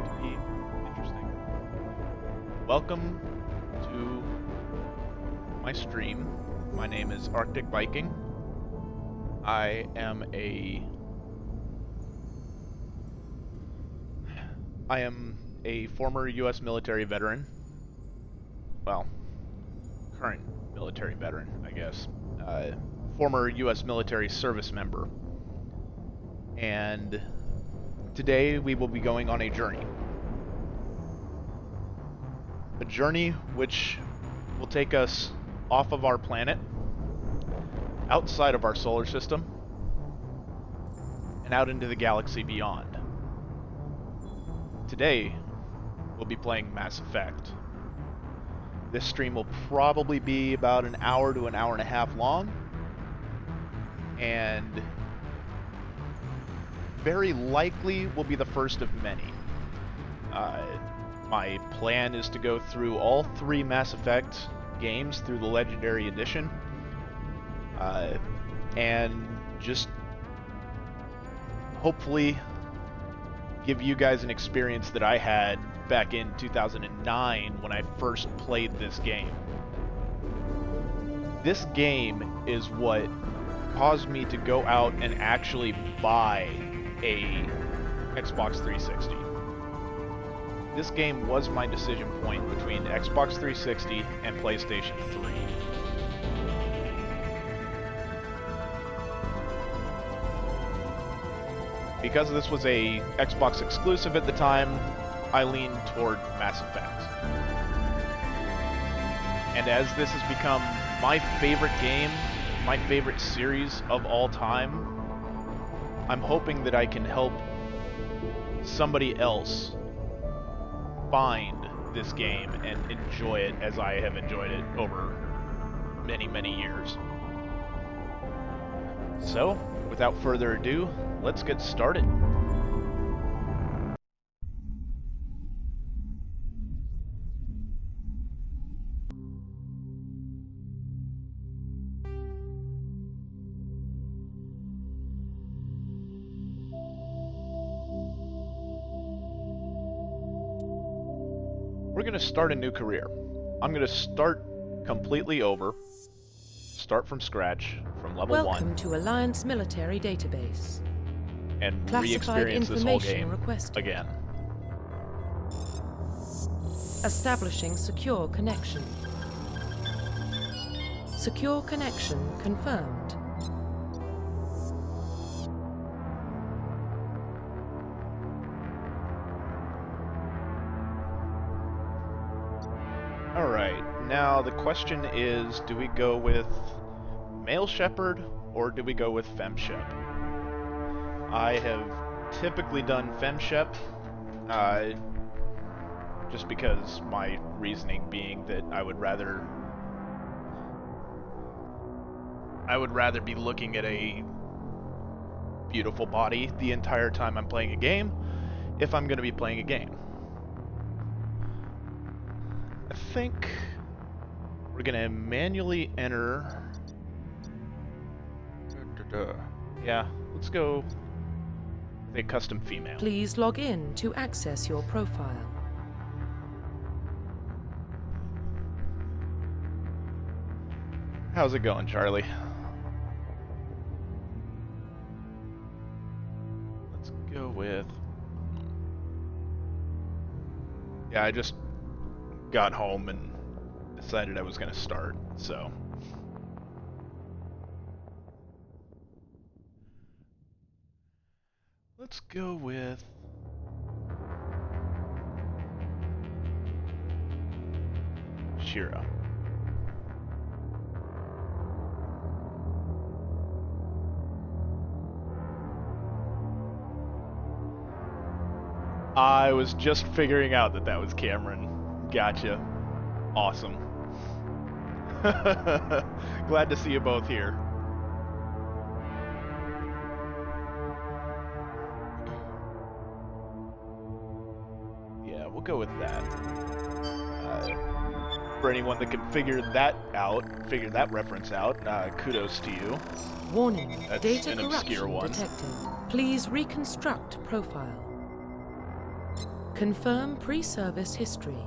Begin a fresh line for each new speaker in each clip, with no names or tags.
to be interesting. Welcome to my stream. My name is Arctic Viking. I am a former U.S. military veteran. Well, current military veteran, I guess. Former U.S. military service member. And today we will be going on a journey. A journey which will take us off of our planet, outside of our solar system, and out into the galaxy beyond. Today, we'll be playing Mass Effect. This stream will probably be about an hour to an hour and a half long, and very likely will be the first of many. My plan is to go through all 3 Mass Effect games through the Legendary Edition, and just hopefully give you guys an experience that I had back in 2009 when I first played this game. This game is what caused me to go out and actually buy a Xbox 360. This game was my decision point between Xbox 360 and PlayStation 3. Because this was a Xbox exclusive at the time, I leaned toward Mass Effect. And as this has become my favorite game, my favorite series of all time, I'm hoping that I can help somebody else find this game and enjoy it as I have enjoyed it over many, many years. So, without further ado, let's get started. We're going to start a new career. I'm going to start completely over, start from scratch, from level 1.
Welcome to Alliance Military Database.
And
Classified
re-experience this whole
information
game
requested.
again.
Establishing secure connection. Secure connection confirmed.
Alright, now the question is, do we go with Male Shepherd or do we go with Fem Shep? I have typically done Fem Shep, just because my reasoning being that I would rather be looking at a beautiful body the entire time I'm playing a game, if I'm going to be playing a game. I think we're going to manually enter... Yeah, let's go with a custom female.
Please log in to access your profile.
How's it going, Charlie? Let's go with... Yeah, I just got home and decided I was going to start, so... Let's go with... Shira. I was just figuring out that that was Cameron. Gotcha. Awesome. Glad to see you both here. Yeah, we'll go with that. For anyone that can figure that reference out, kudos to you.
Warning,
That's
data
an obscure
corruption
one.
detected. Please reconstruct profile. Confirm pre-service history.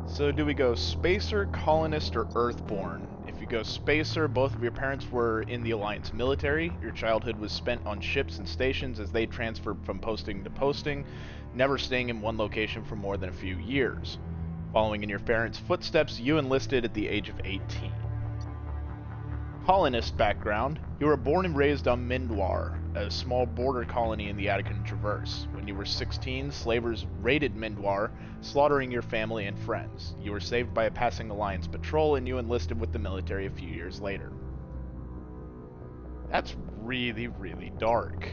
So do we go Spacer, Colonist, or Earthborn? If you go Spacer, both of your parents were in the Alliance military. Your childhood was spent on ships and stations as they transferred from posting to posting, never staying in one location for more than a few years. Following in your parents' footsteps, you enlisted at the age of 18. Colonist background. You were born and raised on Mindwar, a small border colony in the Attican Traverse. When you were 16, slavers raided Mindwar, slaughtering your family and friends. You were saved by a passing Alliance patrol, and you enlisted with the military a few years later. That's really, really dark.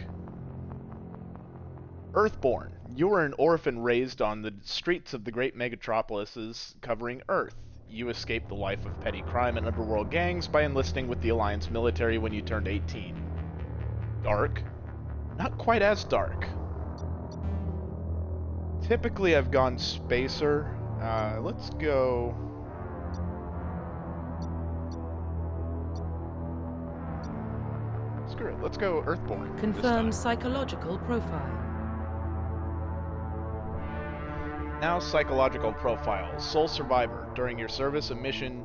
Earthborn. You were an orphan raised on the streets of the great megatropolises covering Earth. You escaped the life of petty crime and underworld gangs by enlisting with the Alliance military when you turned 18. Dark. Not quite as dark. Typically I've gone Spacer. Let's go... Screw it, let's go Earthborn.
Confirm psychological profile.
Now psychological profile. Sole survivor. During your service, a mission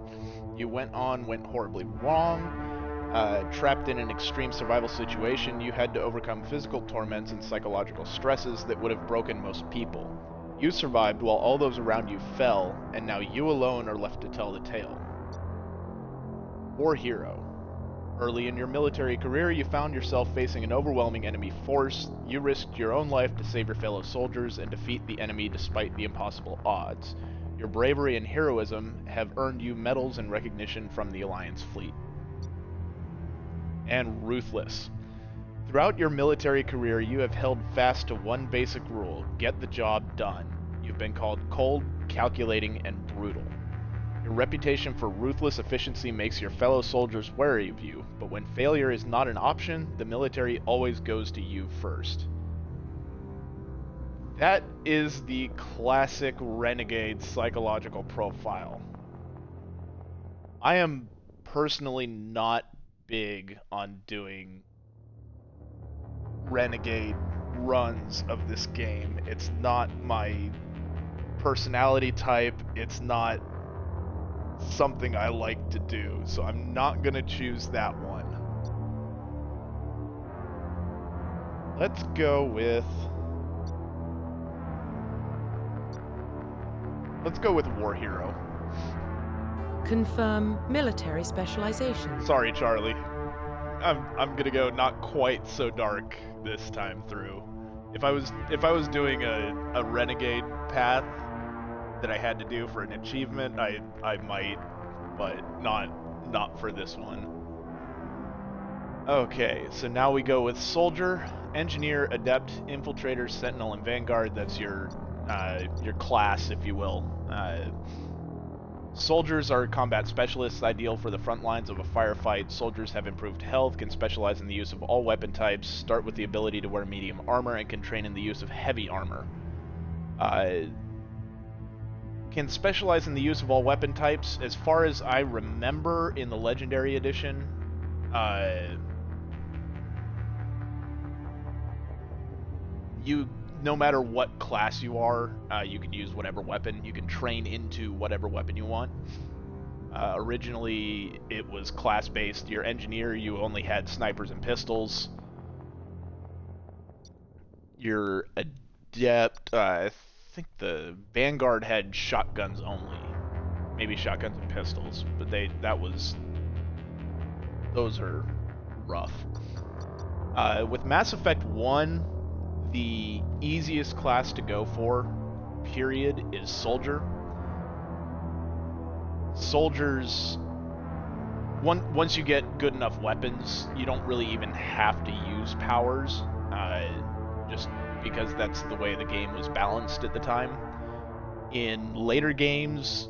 you went on went horribly wrong. Trapped in an extreme survival situation, you had to overcome physical torments and psychological stresses that would have broken most people. You survived while all those around you fell, and now you alone are left to tell the tale. War hero. Early in your military career, you found yourself facing an overwhelming enemy force. You risked your own life to save your fellow soldiers and defeat the enemy despite the impossible odds. Your bravery and heroism have earned you medals and recognition from the Alliance fleet. And ruthless. Throughout your military career, you have held fast to one basic rule: get the job done. You've been called cold, calculating, and brutal. Your reputation for ruthless efficiency makes your fellow soldiers wary of you, but when failure is not an option, the military always goes to you first. That is the classic renegade psychological profile. I am personally not big on doing renegade runs of this game. It's not my personality type. It's not something I like to do, so I'm not gonna choose that one. Let's go with War Hero.
Confirm military specialization.
Sorry, Charlie. I'm gonna go not quite so dark this time through. If I was doing a renegade path that I had to do for an achievement, I might, but not for this one. Okay, so now we go with Soldier, Engineer, Adept, Infiltrator, Sentinel, and Vanguard. That's your class, if you will. Soldiers are combat specialists, ideal for the front lines of a firefight. Soldiers have improved health, can specialize in the use of all weapon types, start with the ability to wear medium armor, and can train in the use of heavy armor. Can specialize in the use of all weapon types. As far as I remember in the Legendary Edition, no matter what class you are, you can use whatever weapon. You can train into whatever weapon you want. Originally, it was class-based. Your Engineer, you only had snipers and pistols. Your Adept, I think the Vanguard had shotguns only. Maybe shotguns and pistols, but those are rough. With Mass Effect 1, the easiest class to go for, period, is Soldier. Soldiers, once you get good enough weapons, you don't really even have to use powers, just because that's the way the game was balanced at the time. In later games,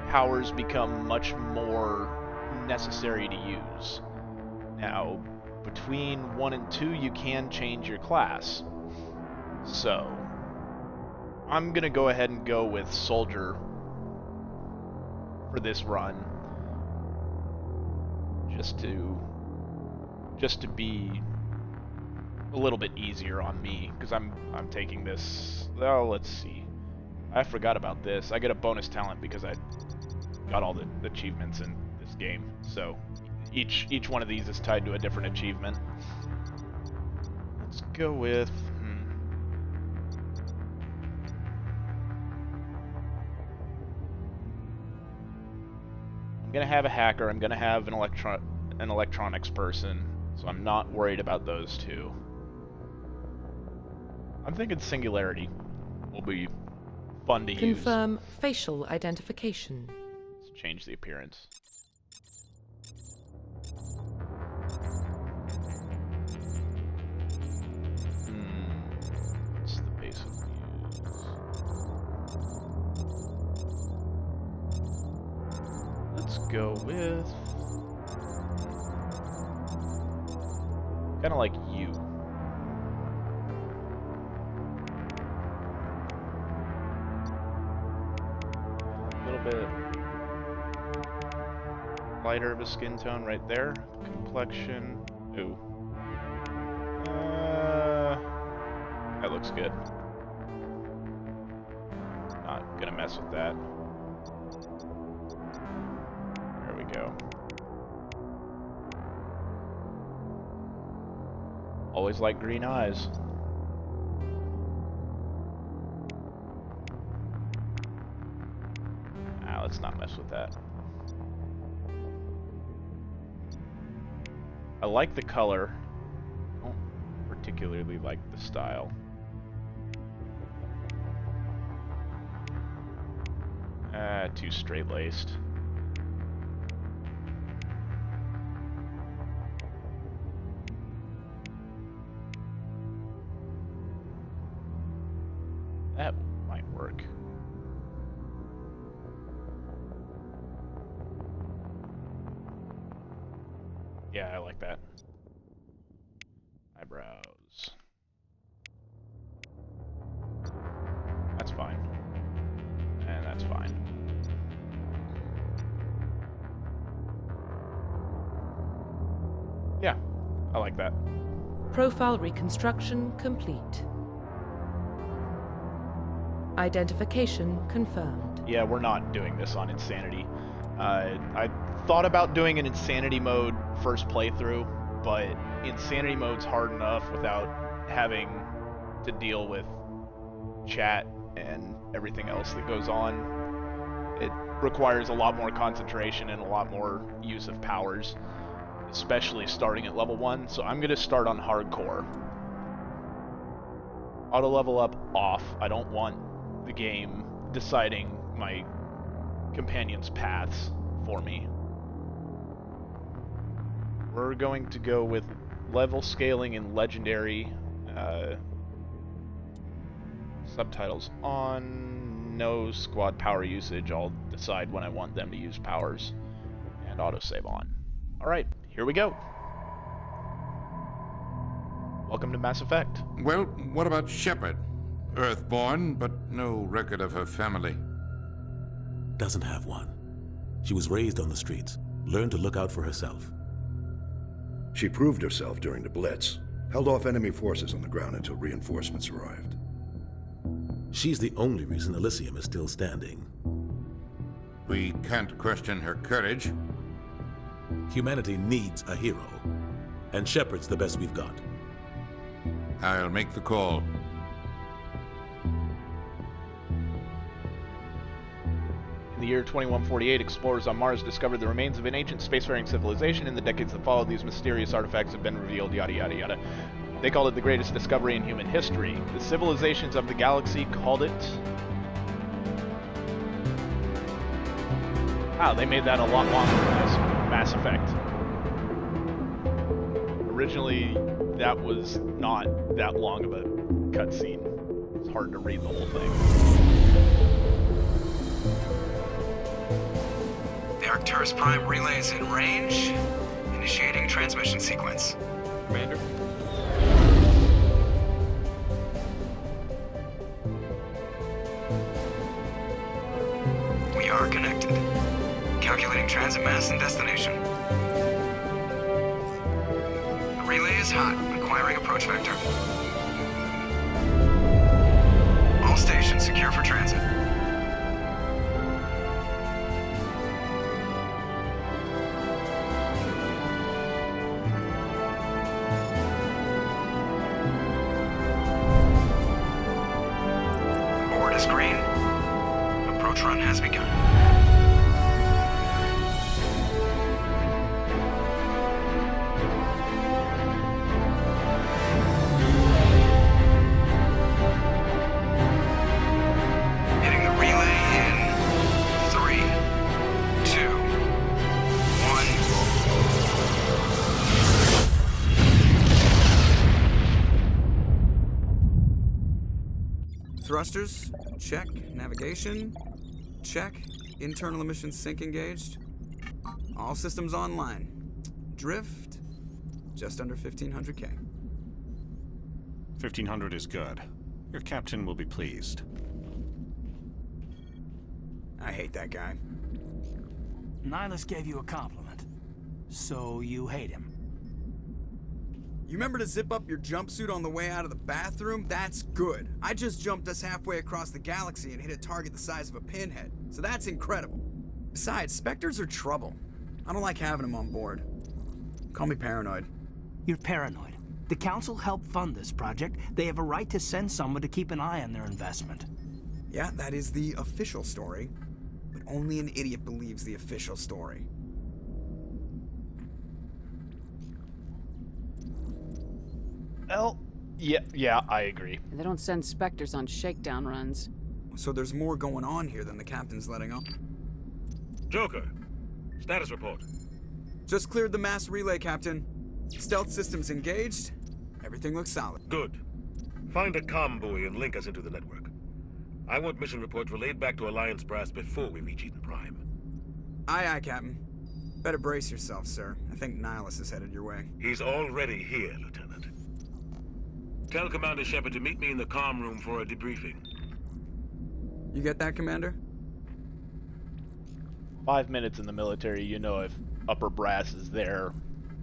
powers become much more necessary to use. Now, between 1 and 2, you can change your class. So, I'm gonna go ahead and go with Soldier for this run. Just to be a little bit easier on me because I'm taking this. Oh, let's see. I forgot about this. I get a bonus talent because I got all the achievements in this game. So each one of these is tied to a different achievement. Let's go with. I'm gonna have a hacker. I'm gonna have an electronics person. So I'm not worried about those two. I'm thinking Singularity will be fun to use.
Confirm facial identification.
Let's change the appearance. What's the basic use? Let's go with... kind of like you. Bit lighter of a skin tone right there. Complexion. Ooh. That looks good. Not gonna mess with that. There we go. Always like green eyes. Let's not mess with that. I like the color. I don't particularly like the style. Too straight-laced. That might work. Yeah, I like that. Eyebrows. That's fine. And that's fine. Yeah, I like that.
Profile reconstruction complete. Identification confirmed.
Yeah, we're not doing this on Insanity. I thought about doing an Insanity mode first playthrough, but Insanity mode's hard enough without having to deal with chat and everything else that goes on. It requires a lot more concentration and a lot more use of powers, especially starting at level 1, so I'm going to start on hardcore. Auto level up off. I don't want the game deciding my companions' paths for me. We're going to go with level scaling and legendary. Subtitles on, no squad power usage. I'll decide when I want them to use powers. And autosave on. Alright, here we go. Welcome to Mass Effect.
Well, what about Shepard? Earthborn, but no record of her family.
Doesn't have one. She was raised on the streets, learned to look out for herself.
She proved herself during the Blitz, held off enemy forces on the ground until reinforcements arrived.
She's the only reason Elysium is still standing.
We can't question her courage.
Humanity needs a hero, and Shepard's the best we've got.
I'll make the call.
In the year 2148, explorers on Mars discovered the remains of an ancient spacefaring civilization. In the decades that followed, these mysterious artifacts have been revealed, yada yada yada. They called it the greatest discovery in human history. The civilizations of the galaxy called it... Wow, they made that a lot longer than this Mass Effect. Originally, that was not that long of a cutscene. It's hard to read the whole thing.
The Arcturus Prime relay is in range. Initiating transmission sequence.
Commander?
We are connected. Calculating transit mass and destination. The relay is hot. acquiring approach vector. All stations secure for transit. Board is green. Approach run has begun. Hitting the relay in 3, 2, 1.
Thrusters, check. Navigation, check. Internal emissions sync engaged. All systems online. Drift, just under 1500K.
1500 is good. Your captain will be pleased.
I hate that guy.
Nihilus gave you a compliment, so you hate him.
You remember to zip up your jumpsuit on the way out of the bathroom? That's good. I just jumped us halfway across the galaxy and hit a target the size of a pinhead, so that's incredible. Besides, Spectres are trouble. I don't like having them on board. Call me paranoid.
You're paranoid. The Council helped fund this project. They have a right to send someone to keep an eye on their investment.
Yeah, that is the official story. But only an idiot believes the official story.
Well, yeah, I agree.
They don't send Spectres on shakedown runs.
So there's more going on here than the captain's letting on.
Joker, status report.
Just cleared the mass relay, Captain. Stealth systems engaged. Everything looks solid.
Good. Find a comm buoy and link us into the network. I want mission reports relayed back to Alliance Brass before we reach Eden Prime.
Aye, Captain. Better brace yourself, sir. I think Nihilus is headed your way.
He's already here, Lieutenant. Tell Commander Shepard to meet me in the comm room for a debriefing.
You get that, Commander?
5 minutes in the military, you know if upper brass is there,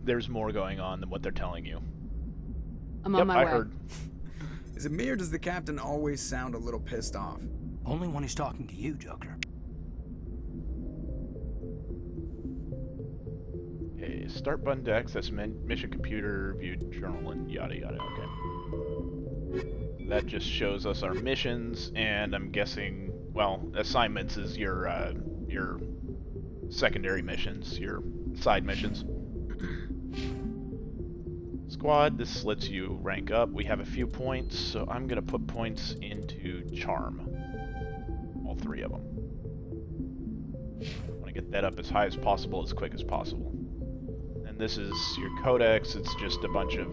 there's more going on than what they're telling you.
I'm on my way.
I heard.
Is it me or does the captain always sound a little pissed off?
Only when he's talking to you, Joker.
Okay, start button to access mission computer, view journal, and yada yada. Okay. That just shows us our missions, and I'm guessing, well, assignments is your secondary missions, your side missions. Squad, this lets you rank up. We have a few points, so I'm gonna put points into Charm. All 3 of them. I want to get that up as high as possible, as quick as possible. And this is your codex. It's just a bunch of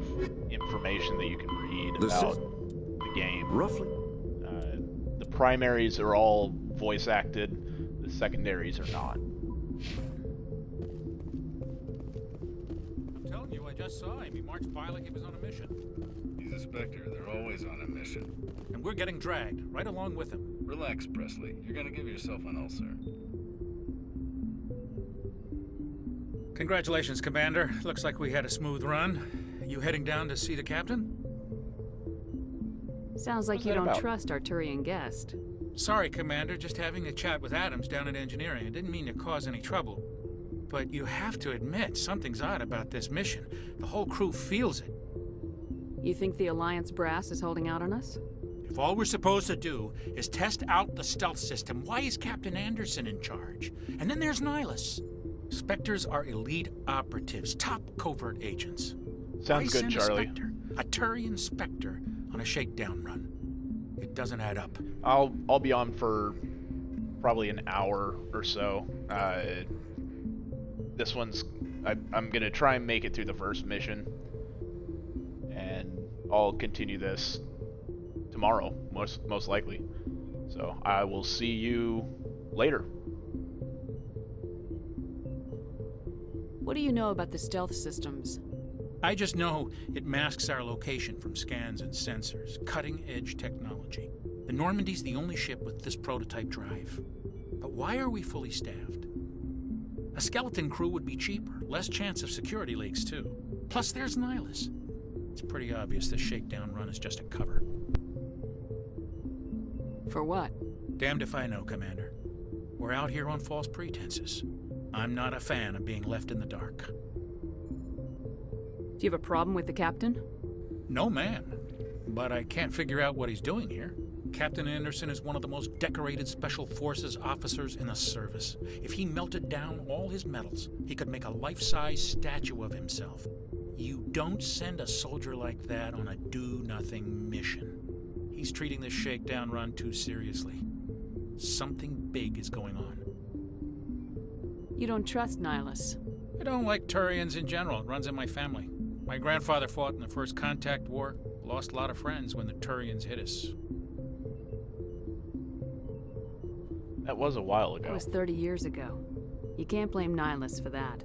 information that you can read about the game.
Roughly.
The primaries are all voice acted. The secondaries are not.
I'm telling you, I just saw him. He marched by like he was on a mission.
He's a Spectre. They're always on a mission.
And we're getting dragged, right along with him.
Relax, Presley. You're gonna give yourself an ulcer.
Congratulations, Commander. Looks like we had a smooth run. You heading down to see the captain?
Sounds like you don't trust Arturian Guest.
Sorry, Commander. Just having a chat with Adams down at engineering. I didn't mean to cause any trouble. But you have to admit, something's odd about this mission. The whole crew feels it.
You think the Alliance brass is holding out on us?
If all we're supposed to do is test out the stealth system, why is Captain Anderson in charge? And then there's Nihilus. Spectres are elite operatives, top covert agents.
Sounds good, Charlie.
A Turian Spectre on a shakedown run. It doesn't add up.
I'll be on for probably an hour or so. This one's I'm gonna try and make it through the first mission, and I'll continue this tomorrow, most likely. So I will see you later.
What do you know about the stealth systems?
I just know it masks our location from scans and sensors. Cutting-edge technology. The Normandy's the only ship with this prototype drive. But why are we fully staffed? A skeleton crew would be cheaper, less chance of security leaks too. Plus there's Nihilus. It's pretty obvious this shakedown run is just a cover.
For what?
Damned if I know, Commander. We're out here on false pretenses. I'm not a fan of being left in the dark.
Do you have a problem with the captain?
No, ma'am. But I can't figure out what he's doing here. Captain Anderson is one of the most decorated Special Forces officers in the service. If he melted down all his medals, he could make a life-size statue of himself. You don't send a soldier like that on a do-nothing mission. He's treating this shakedown run too seriously. Something big is going on.
You don't trust Nihilus?
I don't like Turians in general. It runs in my family. My grandfather fought in the First Contact War. Lost a lot of friends when the Turians hit us.
That was a while ago.
That was 30 years ago. You can't blame Nihilus for that.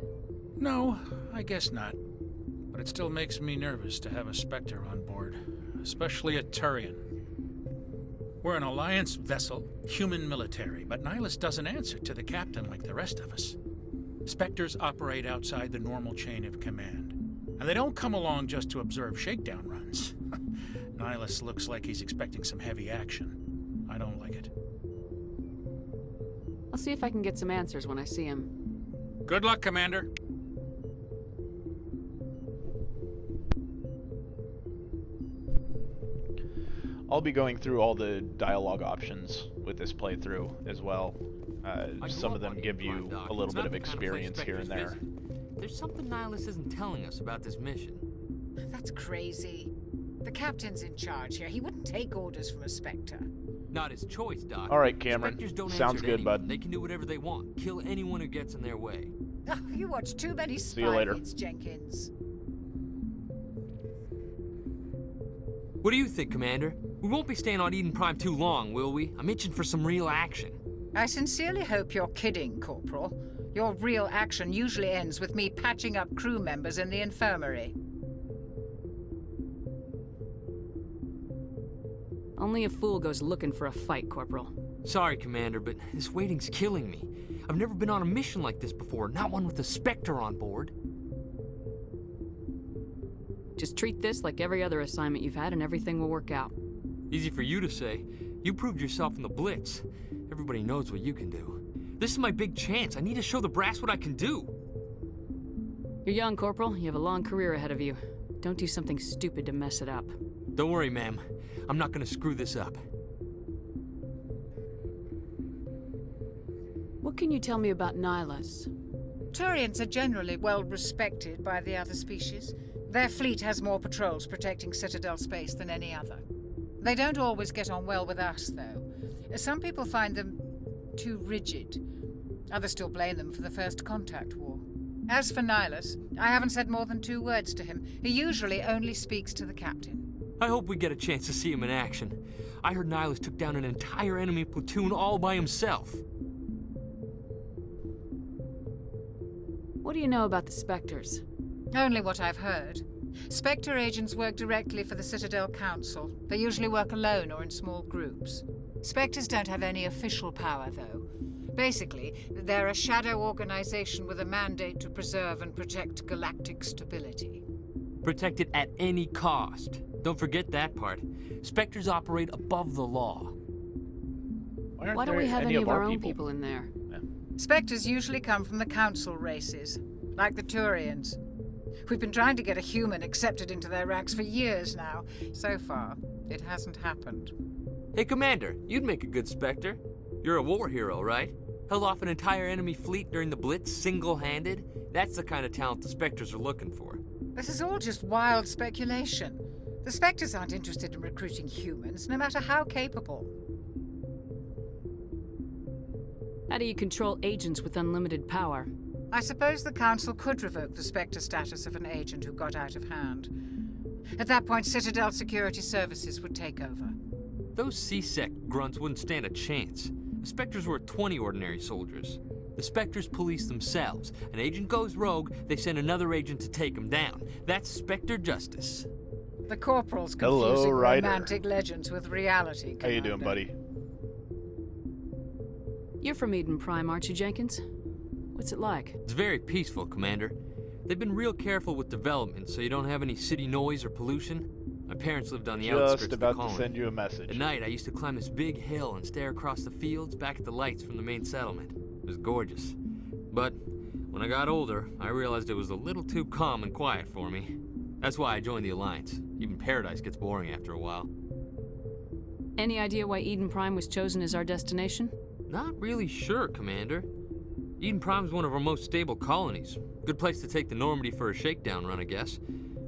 No, I guess not. But it still makes me nervous to have a Spectre on board. Especially a Turian. We're an Alliance vessel, human military, but Nihilus doesn't answer to the captain like the rest of us. Spectres operate outside the normal chain of command. And they don't come along just to observe shakedown runs. Nihilus looks like he's expecting some heavy action. I don't like it.
I'll see if I can get some answers when I see him.
Good luck, Commander.
I'll be going through all the dialogue options with this playthrough as well. Some of them give you a little bit of experience here and there.
There's something Nihilus isn't telling us about this mission.
That's crazy. The captain's in charge here. He wouldn't take orders from a Spectre.
Not his choice, Doc.
All right, Cameron.
Spectres don't
Sounds
answer to
good,
anyone.
bud.
They can do whatever they want. Kill anyone who gets in their way.
Oh, you watch too many
See you later.
spy hits, Jenkins.
What do you think, Commander? We won't be staying on Eden Prime too long, will we? I'm itching for some real action.
I sincerely hope you're kidding, Corporal. Your real action usually ends with me patching up crew members in the infirmary.
Only a fool goes looking for a fight, Corporal.
Sorry, Commander, but this waiting's killing me. I've never been on a mission like this before, not one with a Spectre on board.
Just treat this like every other assignment you've had and everything will work out.
Easy for you to say. You proved yourself in the Blitz. Everybody knows what you can do. This is my big chance. I need to show the brass what I can do.
You're young, Corporal. You have a long career ahead of you. Don't do something stupid to mess it up.
Don't worry, ma'am. I'm not gonna screw this up.
What can you tell me about Nihilus?
Turians are generally well respected by the other species. Their fleet has more patrols protecting Citadel space than any other. They don't always get on well with us, though. Some people find them too rigid. Others still blame them for the First Contact War. As for Nihilus, I haven't said more than 2 words to him. He usually only speaks to the captain.
I hope we get a chance to see him in action. I heard Nihilus took down an entire enemy platoon all by himself.
What do you know about the Spectres?
Only what I've heard. Spectre agents work directly for the Citadel Council. They usually work alone or in small groups. Spectres don't have any official power, though. Basically, they're a shadow organization with a mandate to preserve and protect galactic stability.
Protect it at any cost. Don't forget that part. Spectres operate above the law.
Why don't we have any of our own people in there?
Spectres usually come from the Council races, like the Turians. We've been trying to get a human accepted into their ranks for years now. So far, it hasn't happened.
Hey, Commander, you'd make a good Spectre. You're a war hero, right? Held off an entire enemy fleet during the Blitz single-handed? That's the kind of talent the Spectres are looking for.
This is all just wild speculation. The Spectres aren't interested in recruiting humans, no matter how capable.
How do you control agents with unlimited power?
I suppose the Council could revoke the Spectre status of an agent who got out of hand. At that point, Citadel Security Services would take over.
Those C-Sec grunts wouldn't stand a chance. The Spectres were 20 ordinary soldiers. The Spectres police themselves. An agent goes rogue, they send another agent to take him down. That's Spectre justice.
The Corporal's confusing romantic legends with reality, Commander.
How you doing, buddy?
You're from Eden Prime, aren't you, Jenkins? What's it like?
It's very peaceful, Commander. They've been real careful with development so you don't have any city noise or pollution. My parents lived on the outskirts
Just
of the
about
colony.
to send you a message.
At night, I used to climb this big hill and stare across the fields back at the lights from the main settlement. It was gorgeous. But when I got older, I realized it was a little too calm and quiet for me. That's why I joined the Alliance. Even Paradise gets boring after a while.
Any idea why Eden Prime was chosen as our destination?
Not really sure, Commander. Eden Prime's one of our most stable colonies. Good place to take the Normandy for a shakedown run, I guess.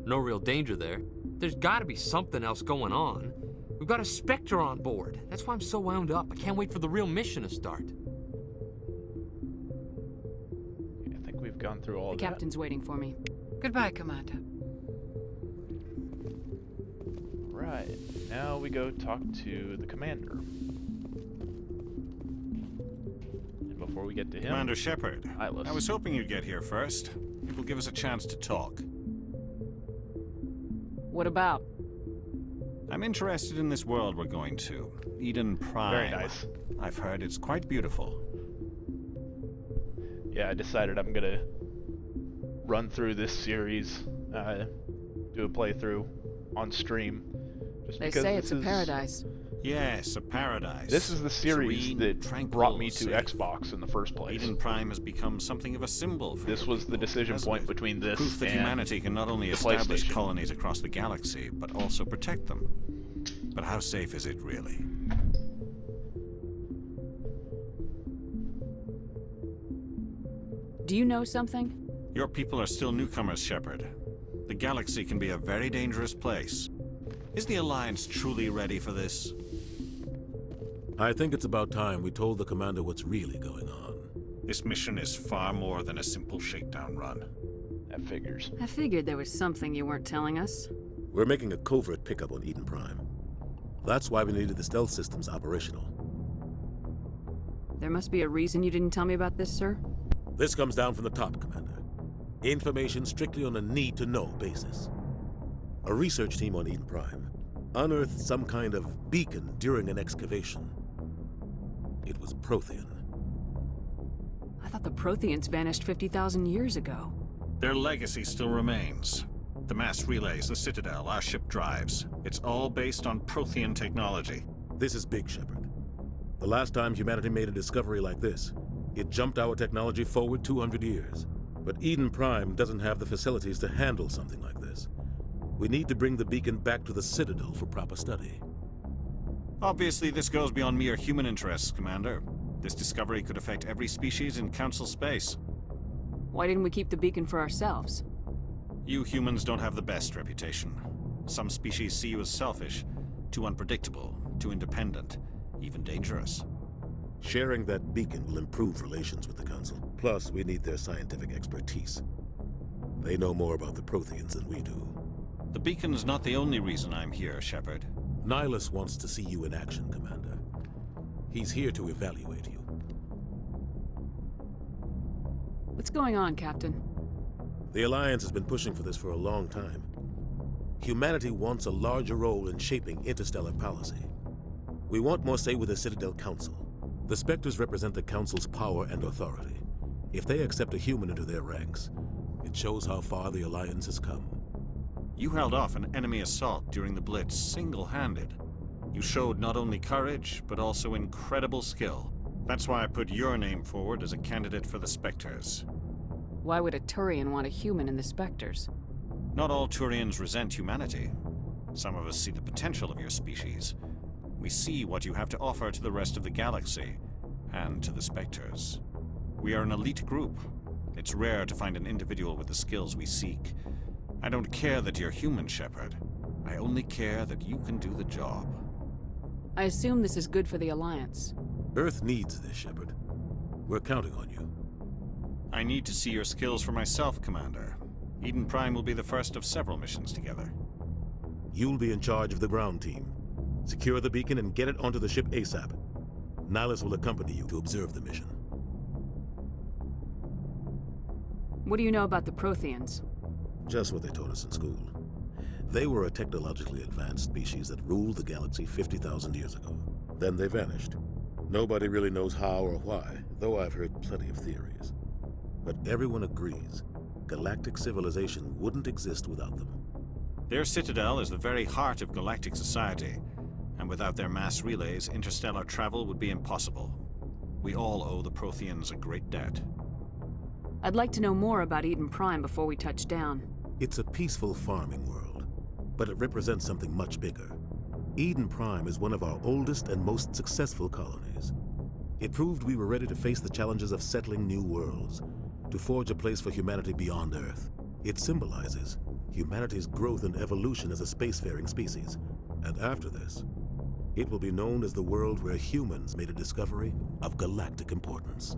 No real danger there. There's gotta be something else going on. We've got a Spectre on board. That's why I'm so wound up. I can't wait for the real mission to start.
I think we've gone through all
The
of that.
captain's waiting for me.
Goodbye, Commander.
Right. Now we go talk to the commander. And before we get to him...
Commander Shepard,
Nihilus.
I was hoping you'd get here first. It will give us a chance to talk.
What about?
I'm interested in this world we're going to. Eden Prime.
Very nice.
I've heard it's quite beautiful.
Yeah, I decided I'm gonna run through this series, do a playthrough on stream. Just
They
because
say
this
it's a
is-
paradise.
Yes, a paradise.
This is the series
Serene,
that
tranquil,
brought me to
safe.
Xbox in the first place.
Eden Prime has become something of a symbol for
This
your
was the
people,
decision
hasn't
point
it?
between this
Proof that
and
humanity can not only
the
establish
PlayStation.
colonies across the galaxy, but also protect them. But how safe is it really?
Do you know something?
Your people are still newcomers, Shepard. The galaxy can be a very dangerous place. Is the Alliance truly ready for this?
I think it's about time we told the commander what's really going on.
This mission is far more than a simple shakedown run.
That figures.
I figured there was something you weren't telling us.
We're making a covert pickup on Eden Prime. That's why we needed the stealth systems operational.
There must be a reason you didn't tell me about this, sir?
This comes down from the top, Commander. Information strictly on a need-to-know basis. A research team on Eden Prime unearthed some kind of beacon during an excavation. It was Prothean.
I thought the Protheans vanished 50,000 years ago.
Their legacy still remains. The mass relays, the Citadel, our ship drives. It's all based on Prothean technology.
This is big, Shepard. The last time humanity made a discovery like this, it jumped our technology forward 200 years. But Eden Prime doesn't have the facilities to handle something like this. We need to bring the beacon back to the Citadel for proper study.
Obviously, this goes beyond mere human interests, Commander. This discovery could affect every species in Council space.
Why didn't we keep the beacon for ourselves?
You humans don't have the best reputation. Some species see you as selfish, too unpredictable, too independent, even dangerous.
Sharing that beacon will improve relations with the Council. Plus, we need their scientific expertise. They know more about the Protheans than we do.
The beacon's not the only reason I'm here, Shepard.
Nihilus wants to see you in action, Commander. He's here to evaluate you.
What's going on, Captain?
The Alliance has been pushing for this for a long time. Humanity wants a larger role in shaping interstellar policy. We want more say with the Citadel Council. The Spectres represent the Council's power and authority. If they accept a human into their ranks, it shows how far the Alliance has come.
You held off an enemy assault during the Blitz single-handed. You showed not only courage, but also incredible skill. That's why I put your name forward as a candidate for the Spectres.
Why would a Turian want a human in the Spectres?
Not all Turians resent humanity. Some of us see the potential of your species. We see what you have to offer to the rest of the galaxy, and to the Spectres. We are an elite group. It's rare to find an individual with the skills we seek. I don't care that you're human, Shepard. I only care that you can do the job.
I assume this is good for the Alliance.
Earth needs this, Shepard. We're counting on you.
I need to see your skills for myself, Commander. Eden Prime will be the first of several missions together.
You'll be in charge of the ground team. Secure the beacon and get it onto the ship ASAP. Nihilus will accompany you to observe the mission.
What do you know about the Protheans?
Just what they taught us in school. They were a technologically advanced species that ruled the galaxy 50,000 years ago. Then they vanished. Nobody really knows how or why, though I've heard plenty of theories. But everyone agrees galactic civilization wouldn't exist without them.
Their citadel is the very heart of galactic society, and without their mass relays, interstellar travel would be impossible. We all owe the Protheans a great debt.
I'd like to know more about Eden Prime before we touch down.
It's a peaceful farming world, but it represents something much bigger. Eden Prime is one of our oldest and most successful colonies. It proved we were ready to face the challenges of settling new worlds, to forge a place for humanity beyond Earth. It symbolizes humanity's growth and evolution as a spacefaring species. And after this, it will be known as the world where humans made a discovery of galactic importance.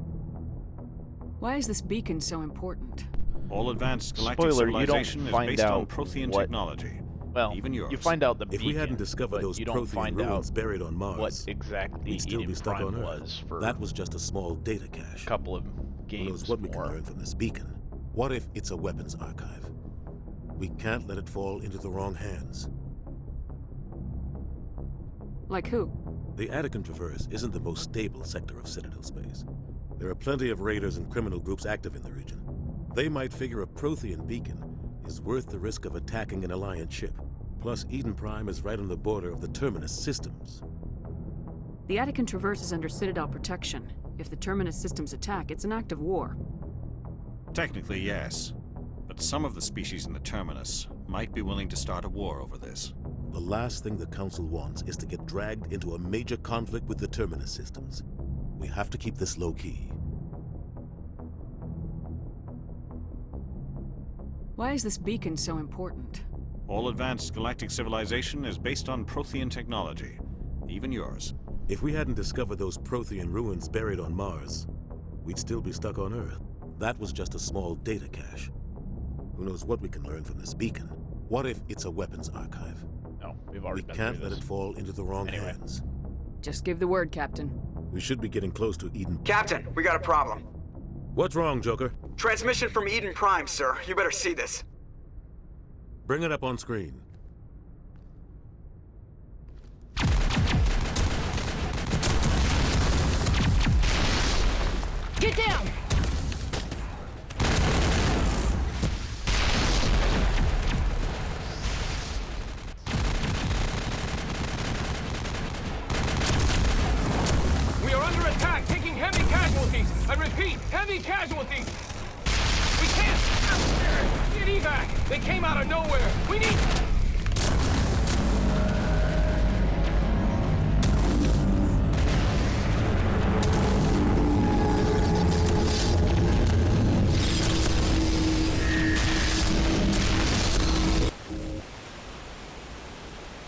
Why is this beacon so important?
All advanced galactic
Spoiler, you don't
civilization is
find
based on
out
Prothean
what-
technology.
Well,
even yours.
you find out the
If
beacon,
we hadn't discovered
but
those
you don't
Prothean
find
ruins
out
buried on Mars,
what exactly
we'd still
Eden
be stuck
Prime
on Earth.
was for
That was just a small data cache.
a couple of
Who
games
knows what we can
more.
learn from this beacon? What if it's a weapons archive? We can't let it fall into the wrong hands.
Like who?
The Attican Traverse isn't the most stable sector of Citadel space. There are plenty of raiders and criminal groups active in the region. They might figure a Prothean beacon is worth the risk of attacking an Alliance ship. Plus, Eden Prime is right on the border of the Terminus systems.
The Attican Traverse is under Citadel protection. If the Terminus systems attack, it's an act of war.
Technically, yes. But some of the species in the Terminus might be willing to start a war over this.
The last thing the Council wants is to get dragged into a major conflict with the Terminus systems. We have to keep this low-key.
Why is this beacon so important?
All advanced galactic civilization is based on Prothean technology, even yours.
If we hadn't discovered those Prothean ruins buried on Mars, we'd still be stuck on Earth. That was just a small data cache. Who knows what we can learn from this beacon? What if it's a weapons archive?
No, we've already
We
been
can't
through
let
this.
it fall into the wrong hands.
Just give the word, Captain.
We should be getting close to Eden.
Captain, we got a problem.
What's wrong, Joker?
Transmission from Eden Prime, sir. You better see this.
Bring it up on screen.
Get down!
We are under attack, taking heavy casualties. I repeat, heavy casualties. We can't. Get evac. They came out of nowhere. We need.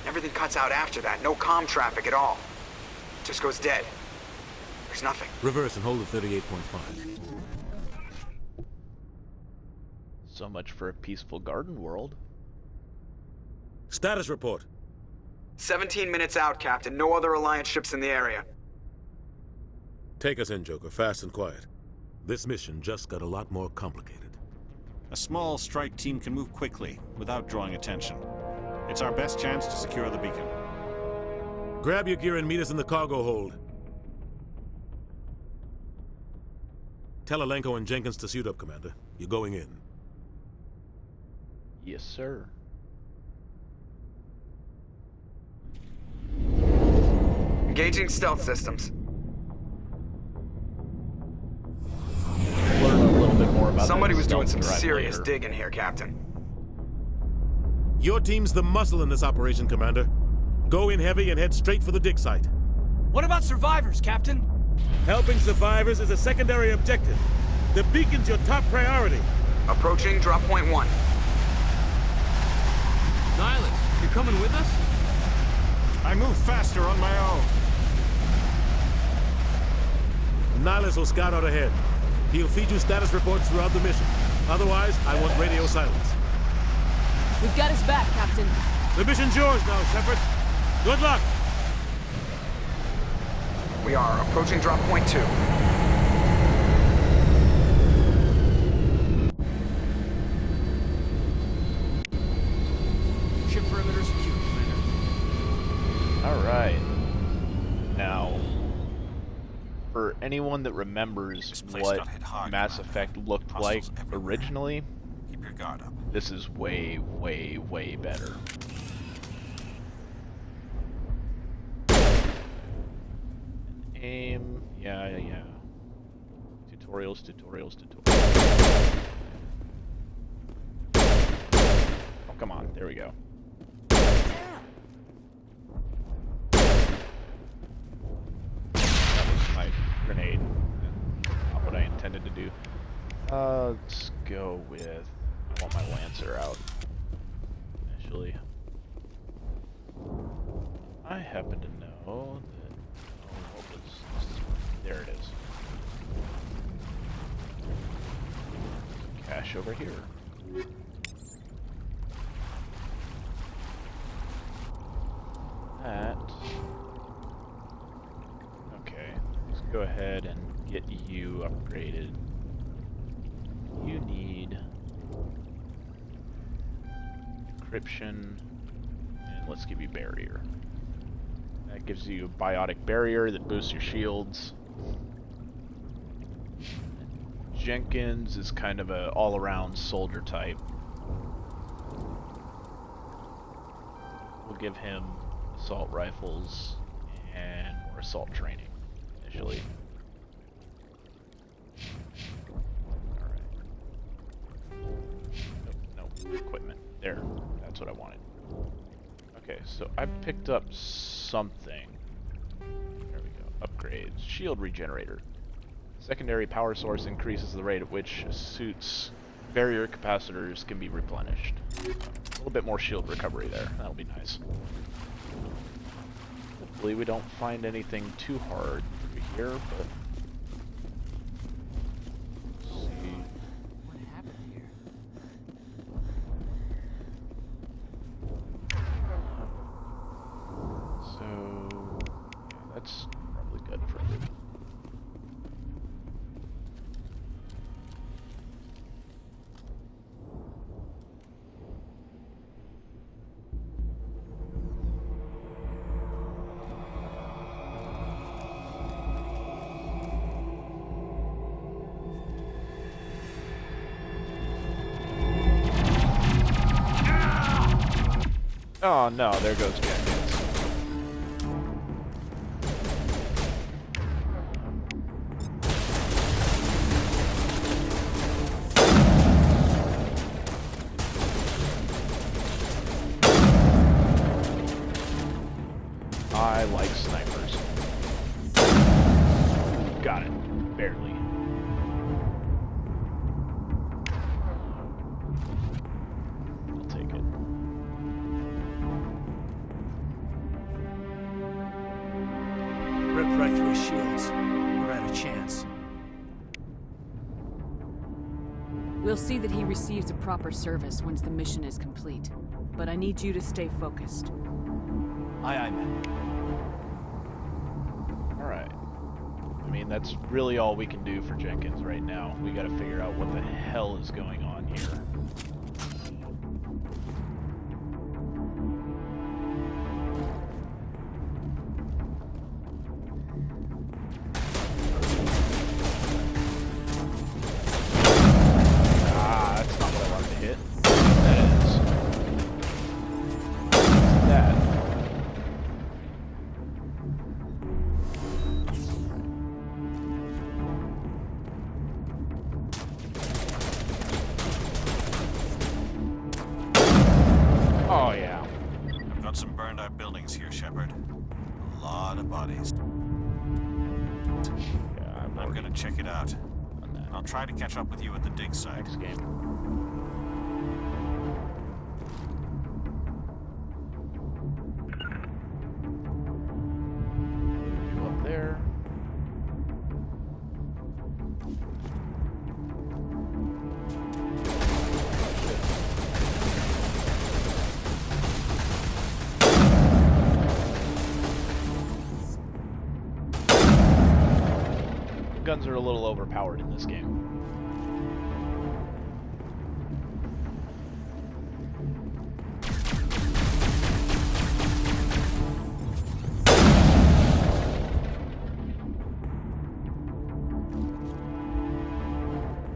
Everything cuts out after that. No comm traffic at all. Just goes dead. There's nothing.
Reverse and hold at 38.5.
So much for a peaceful garden world.
Status report.
17 minutes out, Captain. No other Alliance ships in the area.
Take us in, Joker, fast and quiet. This mission just got a lot more complicated.
A small strike team can move quickly, without drawing attention. It's our best chance to secure the beacon.
Grab your gear and meet us in the cargo hold. Tell Alenko and Jenkins to suit up, Commander. You're going in.
Yes, sir.
Engaging stealth systems.
Learn a little bit more about
Somebody
that
was doing some
stealth threat
serious
later.
digging here, Captain.
Your team's the muscle in this operation, Commander. Go in heavy and head straight for the dig site.
What about survivors, Captain?
Helping survivors is a secondary objective. The beacon's your top priority.
Approaching drop point 1.
Nihilus, you're coming with us?
I move faster on my own.
Nihilus will scout out ahead. He'll feed you status reports throughout the mission. Otherwise, I want radio silence.
We've got his back, Captain.
The mission's yours now, Shepard. Good luck.
We are approaching drop point 2.
Ship perimeter secure, Commander.
Alright. Now, for anyone that remembers
This place
what
got hit hard,
Mass
Commander.
Effect looked
Hostiles
like
everywhere.
originally,
Keep your guard up.
This is way, way, way better. Aim, yeah. Tutorials. Oh, come on, there we go. That was my grenade. Not what I intended to do. Let's go with... I want my Lancer out. Initially. I happen to know that... Oh, what was... There it is. Cache over here. That... Okay, let's go ahead and get you upgraded. You need encryption, and let's give you barrier. That gives you a biotic barrier that boosts your shields. Jenkins is kind of a all-around soldier type. We'll give him assault rifles and more assault training initially. Nope, equipment. There, that's what I wanted. Okay, so I picked up something. There we go. Upgrades. Shield regenerator. Secondary power source increases the rate at which suits barrier capacitors can be replenished. A little bit more shield recovery there. That'll be nice. Hopefully we don't find anything too hard through here, but... Let's see.
What happened here?
So... yeah, that's probably good for everyone. Oh no, there goes Jenkins. I like snipers. Got it. Barely. I'll take it.
Rip right through his shields. We're out of chance.
We'll see that he receives a proper service once the mission is complete. But I need you to stay focused.
Aye, aye, man.
Alright. I mean, that's really all we can do for Jenkins right now. We gotta figure out what the hell is going on here. That's not what I wanted to hit. That is. That. Oh, yeah.
I've got some burned out buildings here, Shepard. A lot of bodies.
Yeah,
I'm gonna check it out. I'll try to catch up with you at the dig site.
Next game. Move you up there. Guns are a little overpowered in this game.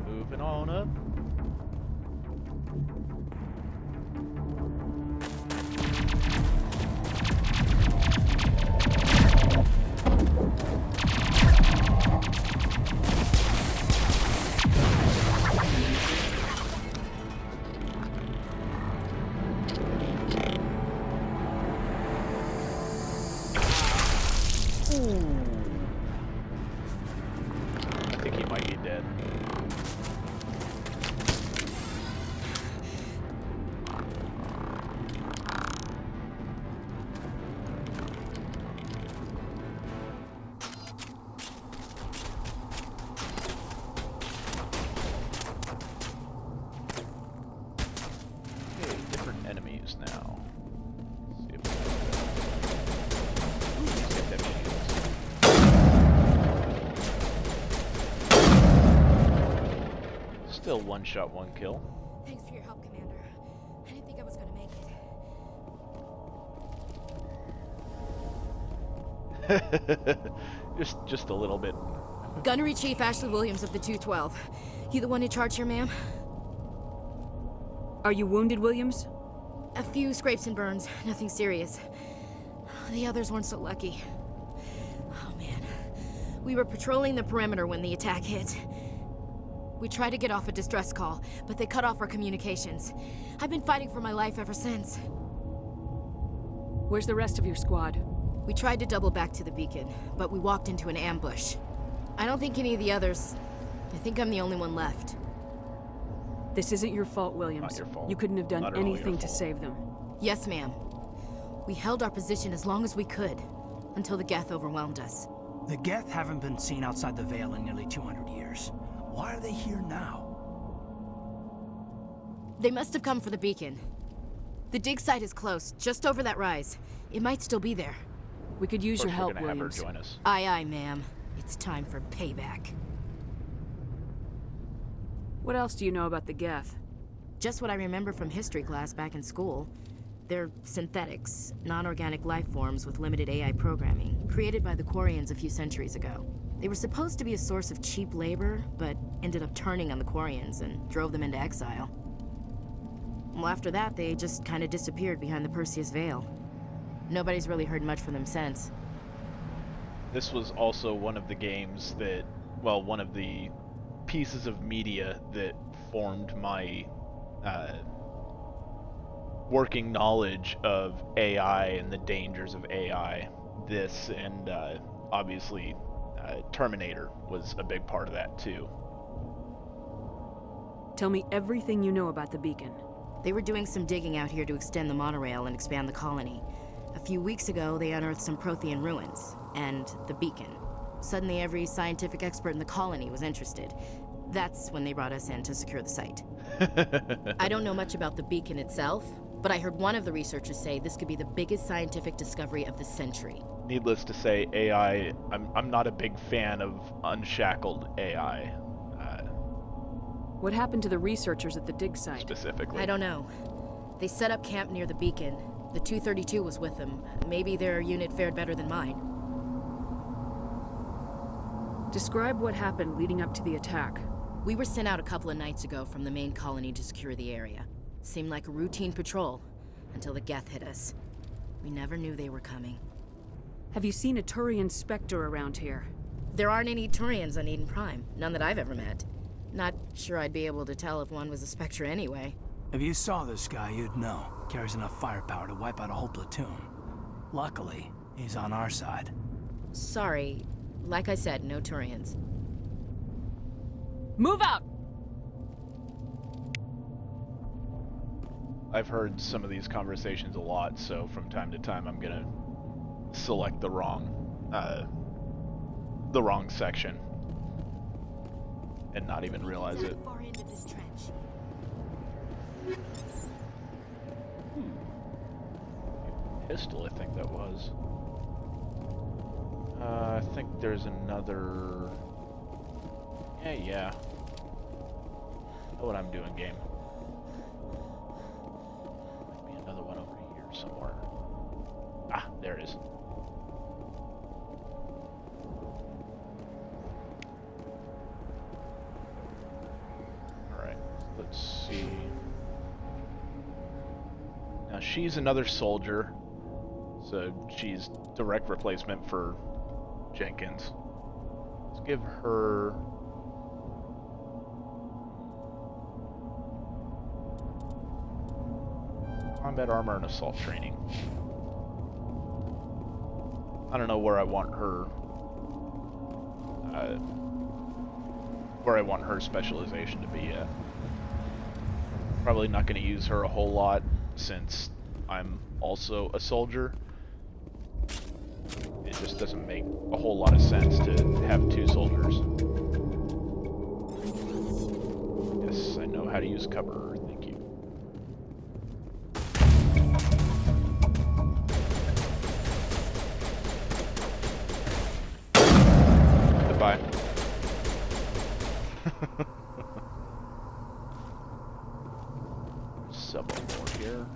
Moving on up. I think he might be dead. Okay, different enemies now. Let's see if we can get them shields. Still one shot, one kill.
Thanks for your help, Commander. I didn't think I was gonna make it.
just a little bit.
Gunnery Chief Ashley Williams of the 212. You the one in charge here, ma'am?
Are you wounded, Williams?
A few scrapes and burns, nothing serious. The others weren't so lucky. Oh man. We were patrolling the perimeter when the attack hit. We tried to get off a distress call, but they cut off our communications. I've been fighting for my life ever since.
Where's the rest of your squad?
We tried to double back to the beacon, but we walked into an ambush. I don't think any of the others... I think I'm the only one left.
This isn't your fault, Williams.
Not your fault.
You couldn't have done
Not at all your
anything to
fault.
save them.
Yes, ma'am. We held our position as long as we could, until the Geth overwhelmed us.
The Geth haven't been seen outside the Veil in nearly 200 years. Why are they here now?
They must have come for the beacon. The dig site is close, just over that rise. It might still be there.
We could use your help,
We're gonna have her
Williams.
join us.
Aye, aye, ma'am. It's time for payback.
What else do you know about the Geth?
Just what I remember from history class back in school. They're synthetics, non-organic life forms with limited AI programming, created by the Quarians a few centuries ago. They were supposed to be a source of cheap labor, but ended up turning on the Quarians and drove them into exile. Well, after that, they just kind of disappeared behind the Perseus Veil. Nobody's really heard much from them since.
This was also one of the games that, well, one of the pieces of media that formed my working knowledge of AI and the dangers of AI. This and obviously Terminator was a big part of that too.
Tell me everything you know about the beacon.
They were doing some digging out here to extend the monorail and expand the colony. A few weeks ago, they unearthed some Prothean ruins, and the beacon. Suddenly, every scientific expert in the colony was interested. That's when they brought us in to secure the site. I don't know much about the beacon itself, but I heard one of the researchers say this could be the biggest scientific discovery of the century.
Needless to say, AI, I'm not a big fan of unshackled AI.
What happened to the researchers at the dig site?
Specifically.
I don't know. They set up camp near the beacon. The 232 was with them. Maybe their unit fared better than mine.
Describe what happened leading up to the attack.
We were sent out a couple of nights ago from the main colony to secure the area. Seemed like a routine patrol, until the Geth hit us. We never knew they were coming.
Have you seen a Turian Spectre around here?
There aren't any Turians on Eden Prime. None that I've ever met. Not sure I'd be able to tell if one was a Spectre anyway.
If you saw this guy, you'd know. Carries enough firepower to wipe out a whole platoon. Luckily, he's on our side.
Sorry. Like I said, no Turians.
Move out!
I've heard some of these conversations a lot, so from time to time I'm gonna select the wrong section and not even realize it.
Far end of this trench.
Pistol, I think that was. I think there's another... Yeah. Know what I'm doing, game. Might be another one over here somewhere. Ah, there it is. Alright, let's see. Now she's another soldier, so she's direct replacement for Jenkins. Let's give her... combat armor and assault training. I don't know where I want her. Where I want her specialization to be yet. Probably not going to use her a whole lot since I'm also a soldier. It just doesn't make a whole lot of sense to have two soldiers. Yes, I know how to use cover. Thank you. Goodbye. Several more here.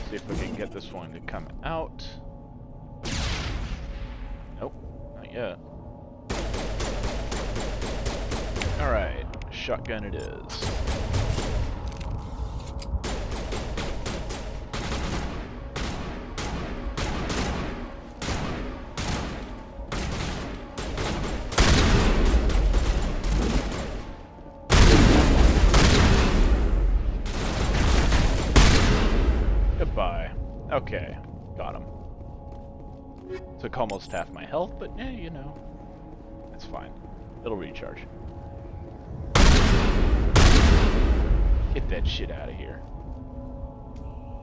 See if we can get this one to come out. Nope, not yet. Alright, shotgun it is. Goodbye. Okay, got him. Took almost half my health, but yeah, you know, it's fine. It'll recharge. Get that shit out of here.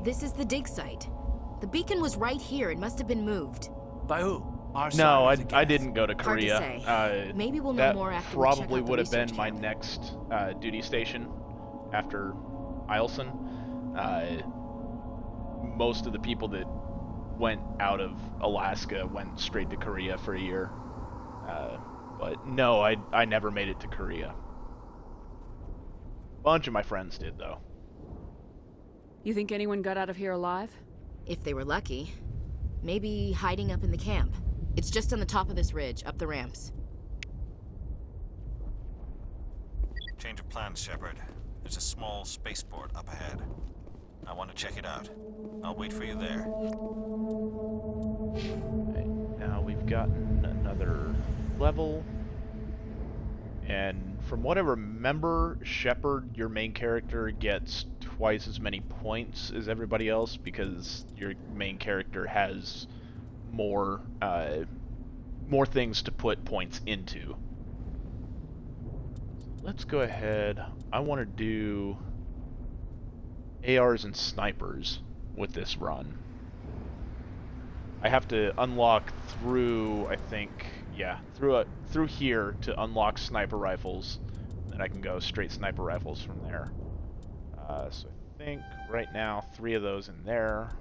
This is the dig site. The beacon was right here. It must have been moved.
By who?
No, I didn't go to Korea.
Hard to say. Maybe we'll know more after we check
probably
out the
would have been
research
my
camp.
next duty station after Eielson. Most of the people that went out of Alaska went straight to Korea for a year. But no, I never made it to Korea. Bunch of my friends did, though.
You think anyone got out of here alive?
If they were lucky. Maybe hiding up in the camp. It's just on the top of this ridge, up the ramps.
Change of plans, Shepard. There's a small spaceport up ahead. I want to check it out. I'll wait for you there.
Right, now we've gotten another level. And from what I remember, Shepard, your main character, gets twice as many points as everybody else because your main character has more things to put points into. Let's go ahead. I want to do ARs and snipers with this run. I have to unlock through, I think, yeah, through here to unlock sniper rifles. Then I can go straight sniper rifles from there. So I think right now 3 of those in there.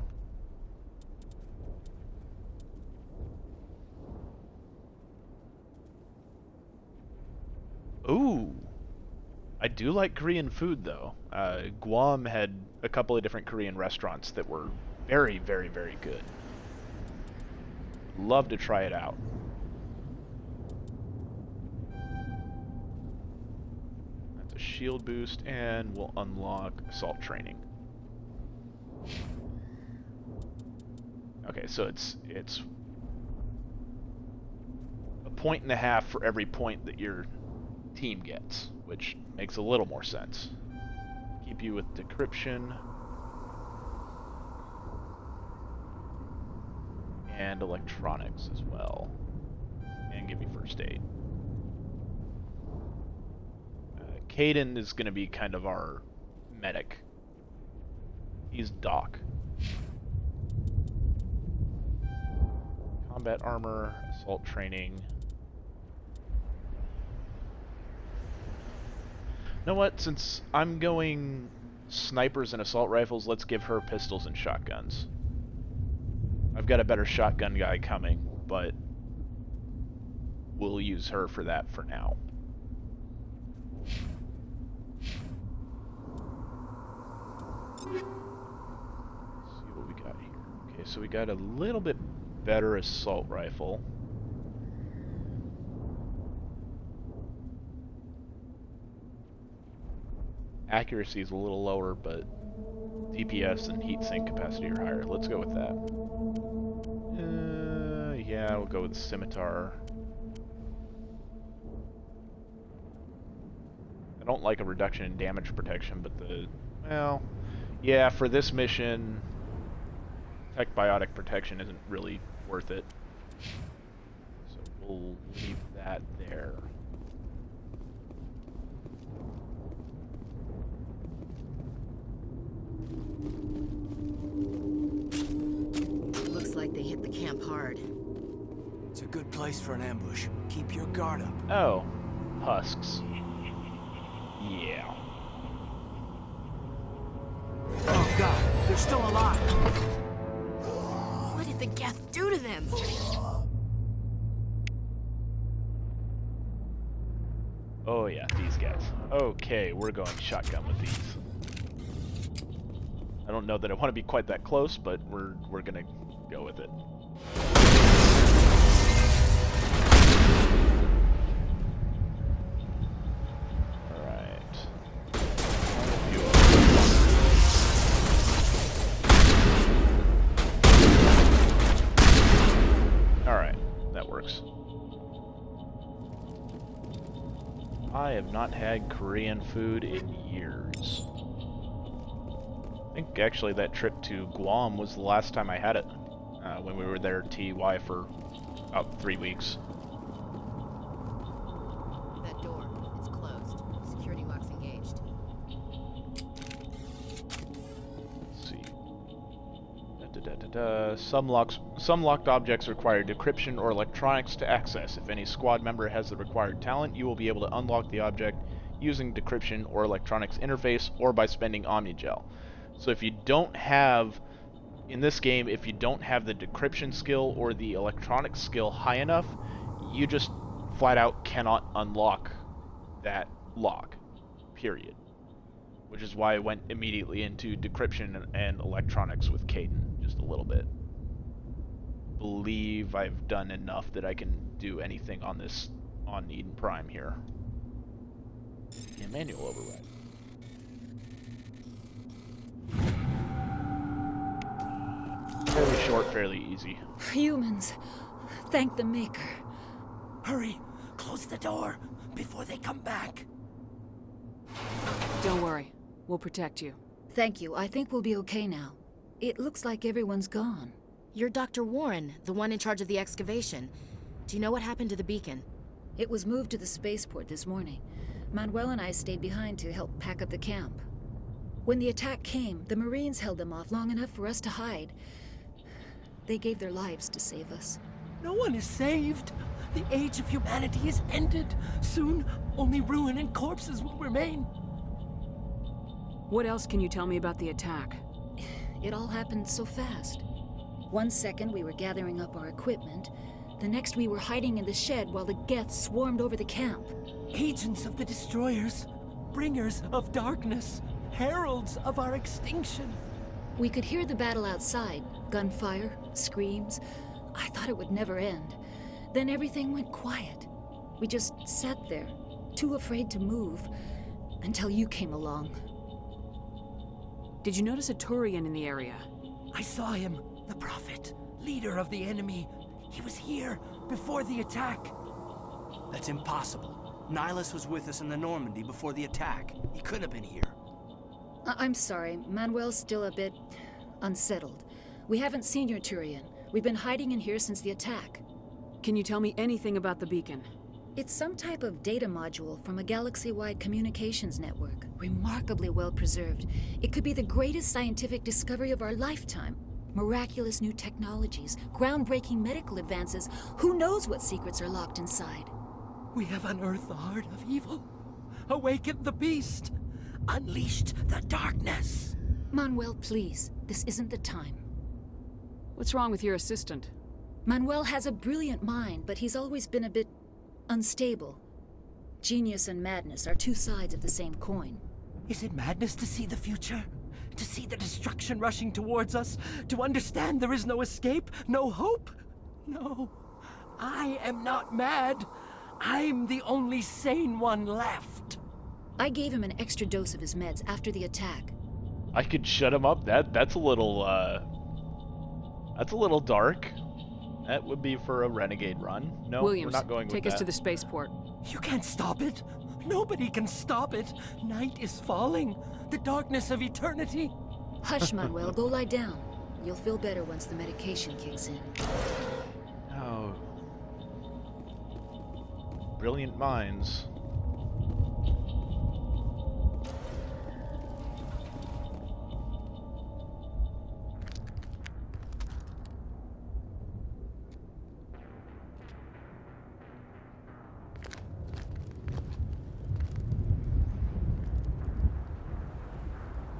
Ooh, I do like Korean food though. Guam had a couple of different Korean restaurants that were very, very, very good. Love to try it out. That's a shield boost, and we'll unlock assault training. Okay, so it's a 1.5 for every point that your team gets, which makes a little more sense. Keep you with decryption and electronics as well, and give you first aid. Kaidan is going to be kind of our medic. He's Doc. Combat armor, assault training. You know what? Since I'm going snipers and assault rifles, let's give her pistols and shotguns. I've got a better shotgun guy coming, but we'll use her for that for now. Let's see what we got here. Okay, so we got a little bit better assault rifle. Accuracy is a little lower, but DPS and heat sink capacity are higher. Let's go with that. Yeah, we'll go with the scimitar. I don't like a reduction in damage protection, but well, yeah, for this mission, Tech Biotic Protection isn't really worth it. So we'll leave that there.
Looks like they hit the camp hard.
It's a good place for an ambush. Keep your guard up.
Oh, husks. Yeah.
Oh god, they're still alive.
What did the Geth do to them?
Oh yeah, these guys. Okay, we're going shotgun with these. I don't know that I want to be quite that close, but we're gonna go with it. Alright. Alright, that works. I have not had Korean food in years. I think actually that trip to Guam was the last time I had it, when we were there at TY for about 3 weeks.
That door, it's closed. Security lock's engaged.
Let's see. Some locked objects require decryption or electronics to access. If any squad member has the required talent, you will be able to unlock the object using decryption or electronics interface or by spending Omnigel. So if you don't have, in this game, if you don't have the decryption skill or the electronics skill high enough, you just flat out cannot unlock that lock, period. Which is why I went immediately into decryption and electronics with Kaidan, just a little bit. Believe I've done enough that I can do anything on this, on Eden Prime here. Yeah, manual override. Fairly short, fairly easy.
Humans, thank the Maker.
Hurry, close the door before they come back.
Don't worry, we'll protect you.
Thank you. I think we'll be okay now. It looks like everyone's gone.
You're Dr. Warren, the one in charge of the excavation. Do you know what happened to the beacon?
It was moved to the spaceport this morning. Manuel and I stayed behind to help pack up the camp. When the attack came, the Marines held them off long enough for us to hide. They gave their lives to save us.
No one is saved. The age of humanity is ended. Soon, only ruin and corpses will remain.
What else can you tell me about the attack?
It all happened so fast. 1 second we were gathering up our equipment. The next we were hiding in the shed while the Geth swarmed over the camp.
Agents of the Destroyers, bringers of darkness, heralds of our extinction.
We could hear the battle outside. Gunfire, screams. I thought it would never end. Then everything went quiet. We just sat there, too afraid to move, until you came along.
Did you notice a Turian in the area?
I saw him, the Prophet, leader of the enemy. He was here before the attack. That's impossible. Nihilus was with us in the Normandy before the attack. He couldn't have been here.
I'm sorry. Manuel's still a bit unsettled. We haven't seen your Turian. We've been hiding in here since the attack.
Can you tell me anything about the beacon?
It's some type of data module from a galaxy-wide communications network. Remarkably well preserved. It could be the greatest scientific discovery of our lifetime. Miraculous new technologies, groundbreaking medical advances. Who knows what secrets are locked inside?
We have unearthed the heart of evil, awakened the beast, unleashed the darkness.
Manuel, please. This isn't the time.
What's wrong with your assistant?
Manuel has a brilliant mind, but he's always been a bit unstable. Genius and madness are two sides of the same coin.
Is it madness to see the future? To see the destruction rushing towards us? To understand there is no escape? No hope? No. I am not mad. I'm the only sane one left.
I gave him an extra dose of his meds after the attack.
I could shut him up? That's a little dark. That would be for a renegade run. No,
Williams,
we're not going with that.
take us to the spaceport.
You can't stop it. Nobody can stop it. Night is falling. The darkness of eternity.
Hush, Manuel. Go lie down. You'll feel better once the medication kicks in.
Oh. Brilliant minds.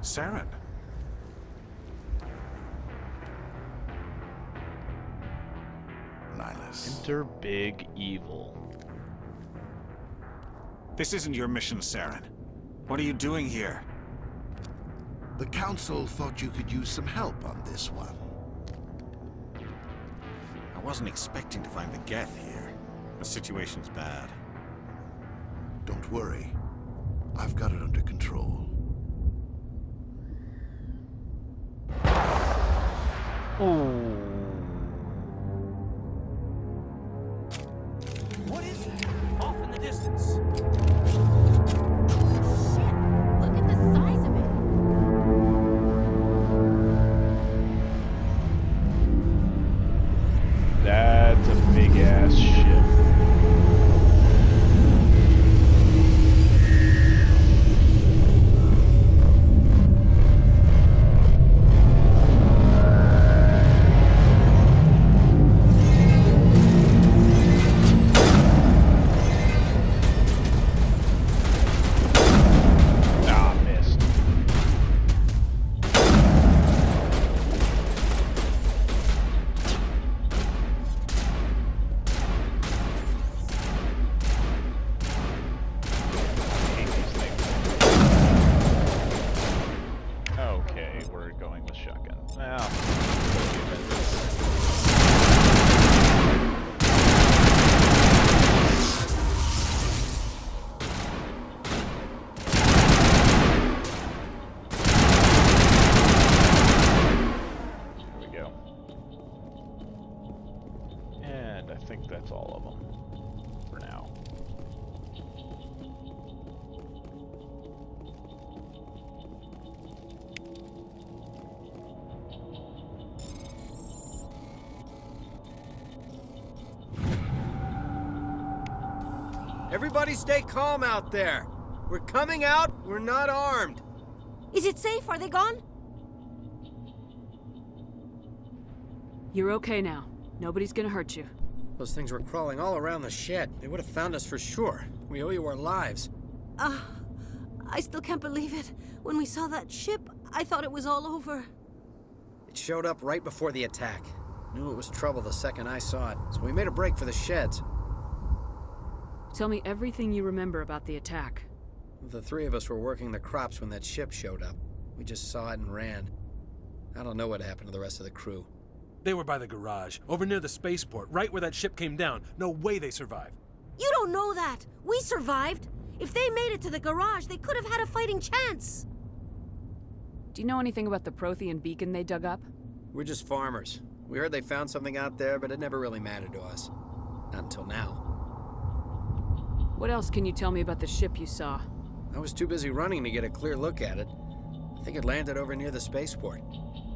Saren. Nihlus.
Enter Big Evil.
This isn't your mission, Saren. What are you doing here?
The Council thought you could use some help on this one.
I wasn't expecting to find the Geth here.
The situation's bad.
Don't worry. I've got it under control.
What is that? Off in the distance.
Look at the size of it.
That's a big ass ship. I think that's all of them for now.
Everybody stay calm out there. We're coming out, we're not armed.
Is it safe? Are they gone?
You're okay now. Nobody's gonna hurt you.
Those things were crawling all around the shed. They would have found us for sure. We owe you our lives.
I still can't believe it. When we saw that ship, I thought it was all over.
It showed up right before the attack. Knew it was trouble the second I saw it, so we made a break for the sheds.
Tell me everything you remember about the attack.
The three of us were working the crops when that ship showed up. We just saw it and ran. I don't know what happened to the rest of the crew.
They were by the garage, over near the spaceport, right where that ship came down. No way they survived.
You don't know that. We survived. If they made it to the garage, they could have had a fighting chance.
Do you know anything about the Prothean beacon they dug up?
We're just farmers. We heard they found something out there, but it never really mattered to us. Not until now.
What else can you tell me about the ship you saw?
I was too busy running to get a clear look at it. I think it landed over near the spaceport.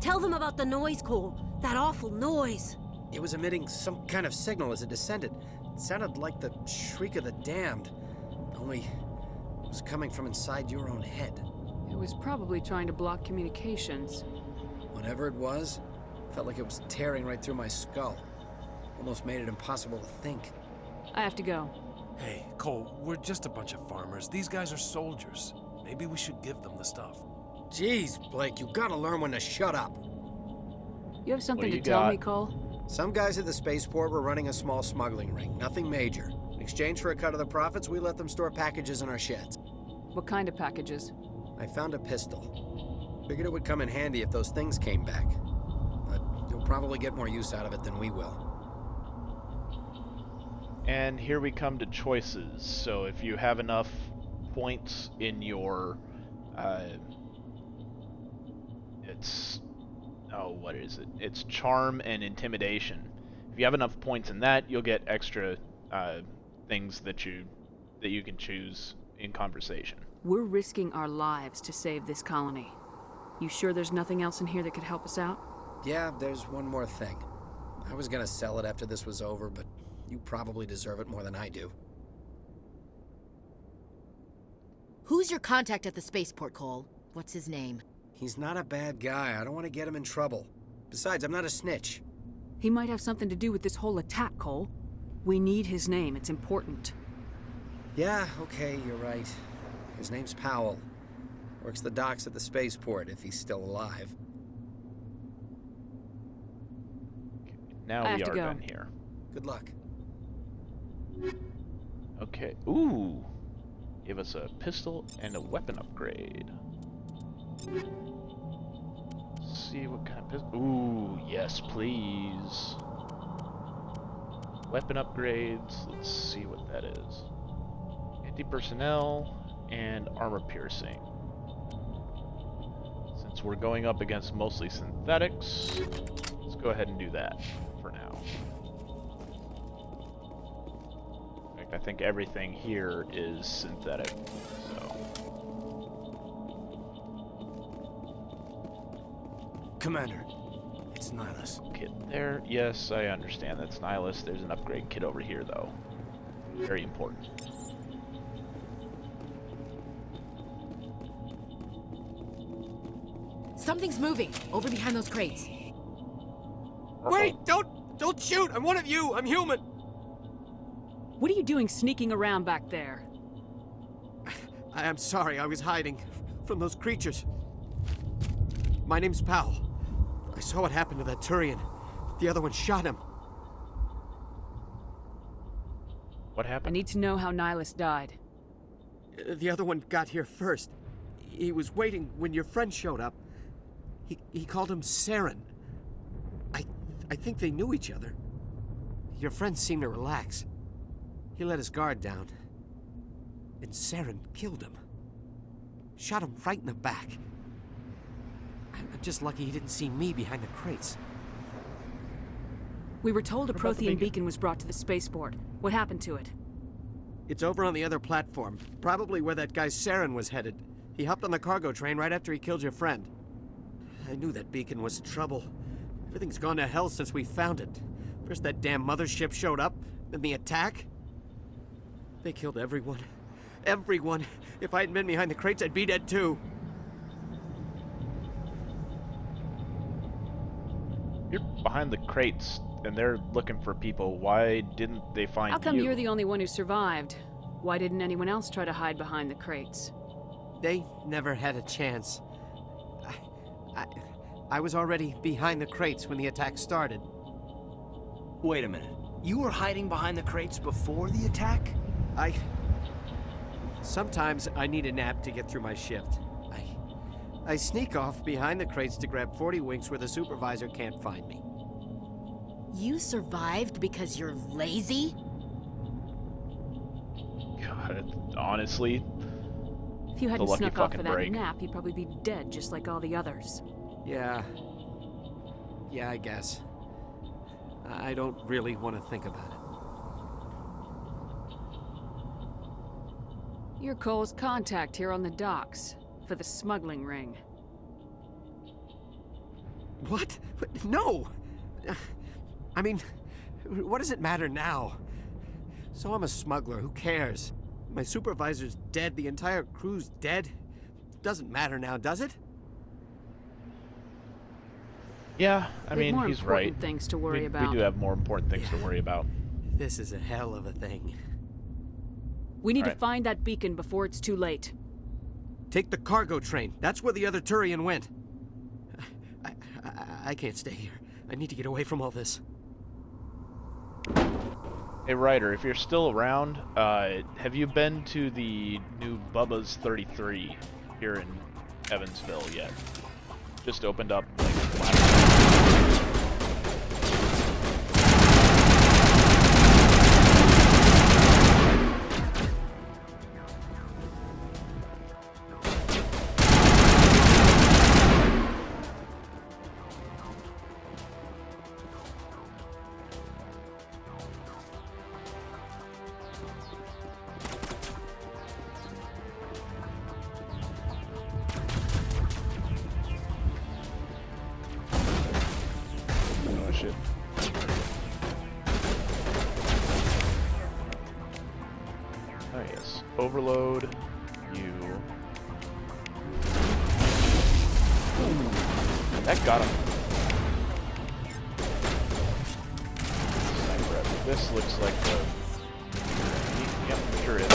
Tell them about the noise, Cole. That awful noise.
It was emitting some kind of signal as it descended. It sounded like the shriek of the damned. Only it was coming from inside your own head.
It was probably trying to block communications.
Whatever it was, felt like it was tearing right through my skull. Almost made it impossible to think.
I have to go.
Hey, Cole, we're just a bunch of farmers. These guys are soldiers. Maybe we should give them the stuff.
Jeez, Blake, you gotta learn when to shut up.
You have something to tell me, Cole?
Some guys at the spaceport were running a small smuggling ring, nothing major. In exchange for a cut of the profits, we let them store packages in our sheds.
What kind of packages?
I found a pistol. Figured it would come in handy if those things came back. But you'll probably get more use out of it than we will.
And here we come to choices. So if you have enough points in your, what is it? It's charm and intimidation. If you have enough points in that, you'll get extra things that you can choose in conversation.
We're risking our lives to save this colony. You sure there's nothing else in here that could help us out?
Yeah, there's one more thing. I was gonna sell it after this was over, but you probably deserve it more than I do.
Who's your contact at the spaceport, Cole? What's his name?
He's not a bad guy. I don't want to get him in trouble. Besides, I'm not a snitch.
He might have something to do with this whole attack, Cole. We need his name. It's important.
Yeah, okay, you're right. His name's Powell. Works the docks at the spaceport, if he's still alive.
Now we are done here.
Good luck.
Okay. Ooh. Give us a pistol and a weapon upgrade. Let's see what kind of pistol. Ooh, yes, please. Weapon upgrades. Let's see what that is. Anti-personnel and armor piercing. Since we're going up against mostly synthetics, let's go ahead and do that for now. In fact, I think everything here is synthetic, so.
Commander, it's Nihilus.
Kit there. Yes, I understand that's Nihilus. There's an upgrade kit over here, though. Very important.
Something's moving over behind those crates.
Wait! Don't shoot! I'm one of you! I'm human!
What are you doing sneaking around back there?
I'm sorry, I was hiding from those creatures. My name's Powell. I saw what happened to that Turian. The other one shot him.
What happened?
I need to know how Nihilus died.
The other one got here first. He was waiting when your friend showed up. He called him Saren. I think they knew each other. Your friend seemed to relax. He let his guard down. And Saren killed him. Shot him right in the back. I'm just lucky he didn't see me behind the crates.
We were told a Prothean beacon was brought to the spaceport. What happened to it?
It's over on the other platform. Probably where that guy Saren was headed. He hopped on the cargo train right after he killed your friend. I knew that beacon was trouble. Everything's gone to hell since we found it. First that damn mothership showed up, then the attack. They killed everyone. Everyone. If I hadn't been behind the crates, I'd be dead too.
You're behind the crates, and they're looking for people. Why didn't they find you?
How come you're the only one who survived? Why didn't anyone else try to hide behind the crates?
They never had a chance. I was already behind the crates when the attack started.
Wait a minute. You were hiding behind the crates before the attack?
Sometimes I need a nap to get through my shift. I sneak off behind the crates to grab 40 winks where the supervisor can't find me.
You survived because you're lazy?
God, honestly.
If you hadn't snuck off for that nap, you'd probably be dead just like all the others.
Yeah, I guess. I don't really want to think about it.
You're Cole's contact here on the docks for the smuggling ring.
What? No! I mean, what does it matter now? So I'm a smuggler, who cares? My supervisor's dead, the entire crew's dead. Doesn't matter now, does it?
Yeah, I mean, he's right.
More important things to worry about.
We do have more important things to worry about.
This is a hell of a thing.
We need to find that beacon before it's too late.
Take the cargo train. That's where the other Turian went. I can't stay here. I need to get away from all this.
Hey, Ryder, if you're still around, have you been to the new Bubba's 33 here in Evansville yet? Just opened up like last shit. Oh yes, overload. You. Ooh, that got him. Sniper rifle. This looks like the. Yep, sure is.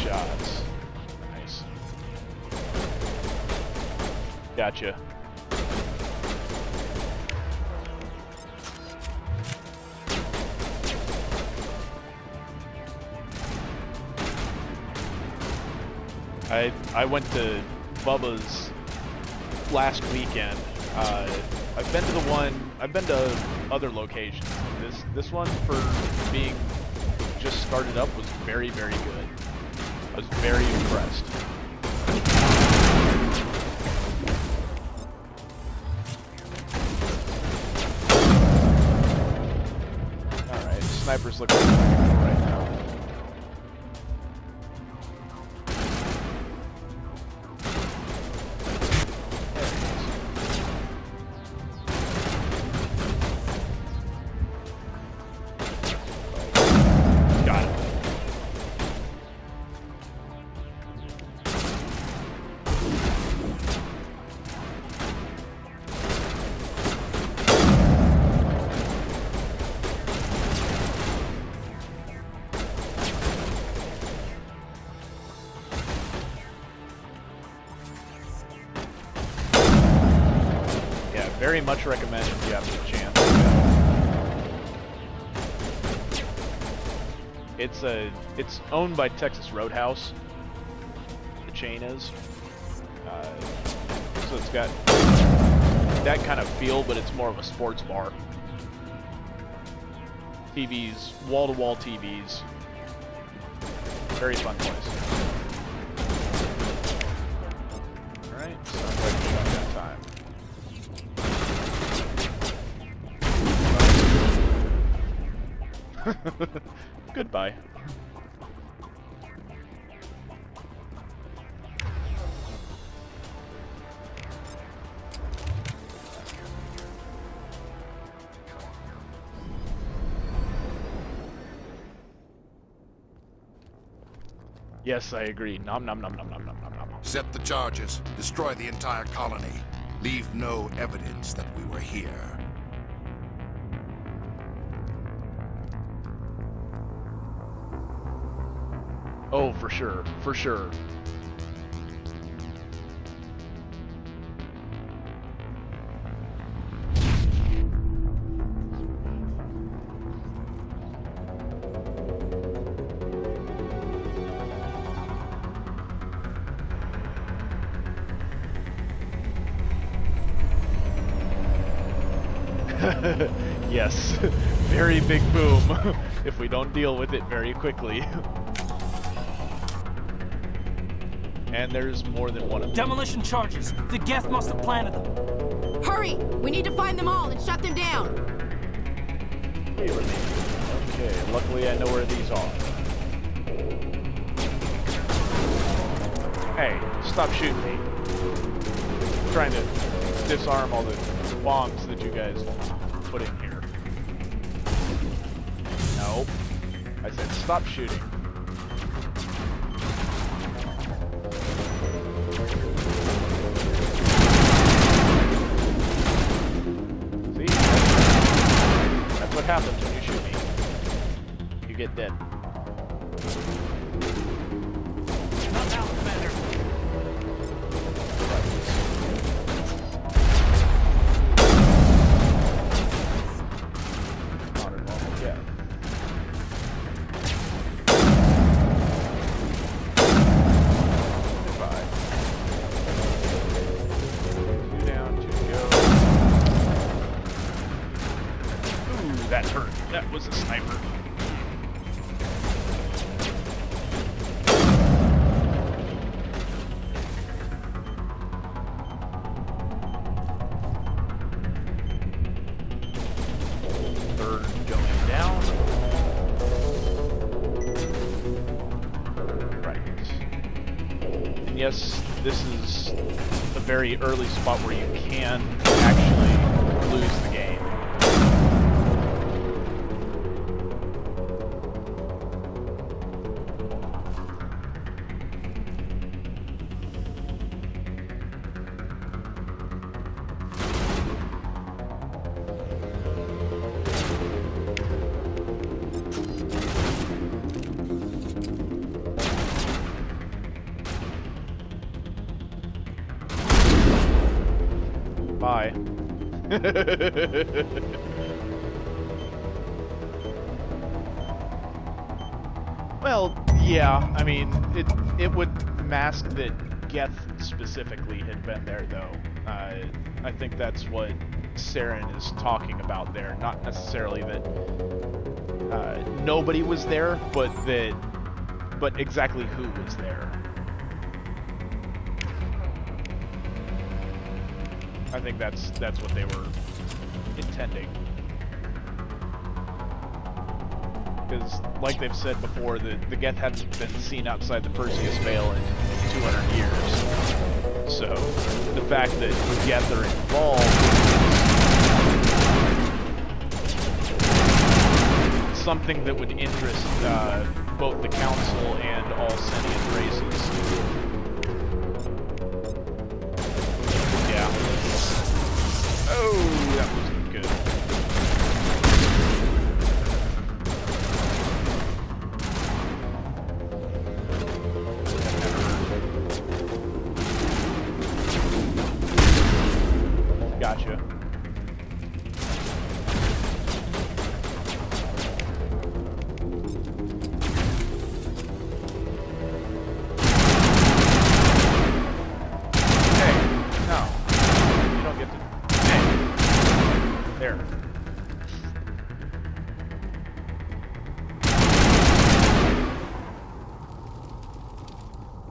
Shots. Nice. Gotcha. I went to Bubba's last weekend. I've been to other locations. This one, for being just started up, was very, very good. I was very impressed. Alright, sniper's looking right now. Very much recommend if you have the chance. It's owned by Texas Roadhouse. The chain is. So it's got that kind of feel, but it's more of a sports bar. TVs, wall-to-wall TVs. Very fun place. All right, sounds like shotgun time. Goodbye. Yes, I agree. Nom nom nom nom nom nom nom nom.
Set the charges. Destroy the entire colony. Leave no evidence that we were here.
Oh, for sure. For sure. Yes. Very big boom if we don't deal with it very quickly. And there's more than one of them.
Demolition charges. The Geth must have planted them.
Hurry! We need to find them all and shut them down.
Really? Okay, luckily I know where these are. Hey, stop shooting me. I'm trying to disarm all the bombs that you guys put in here. No. I said stop shooting. What happens when you shoot me? You get dead.
Not now, Commander.
Modern normal, yeah. Goodbye. 2 down, 2 to go. That hurt. That was a sniper. Third going down. Right. And yes, this is a very early spot where you can actually lose the game. Bye. Well, yeah, I mean, it would mask that Geth specifically had been there, though. I think that's what Saren is talking about there. Not necessarily that nobody was there, but exactly who was there. I think that's what they were intending. Because, like they've said before, the Geth hadn't been seen outside the Perseus Veil in 200 years. So, the fact that Geth are involved is something that would interest both the Council and all sentient races. Yeah. Oh, that wasn't good. Gotcha.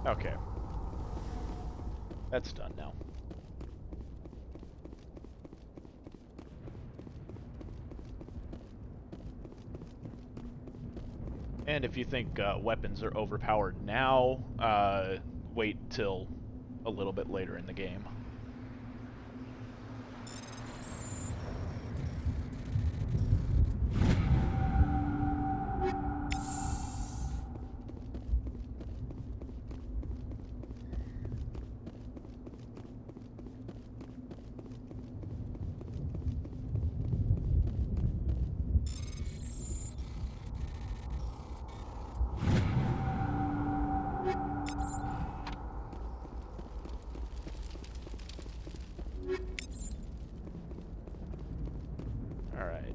Okay. That's done now. And if you think weapons are overpowered now, wait till a little bit later in the game.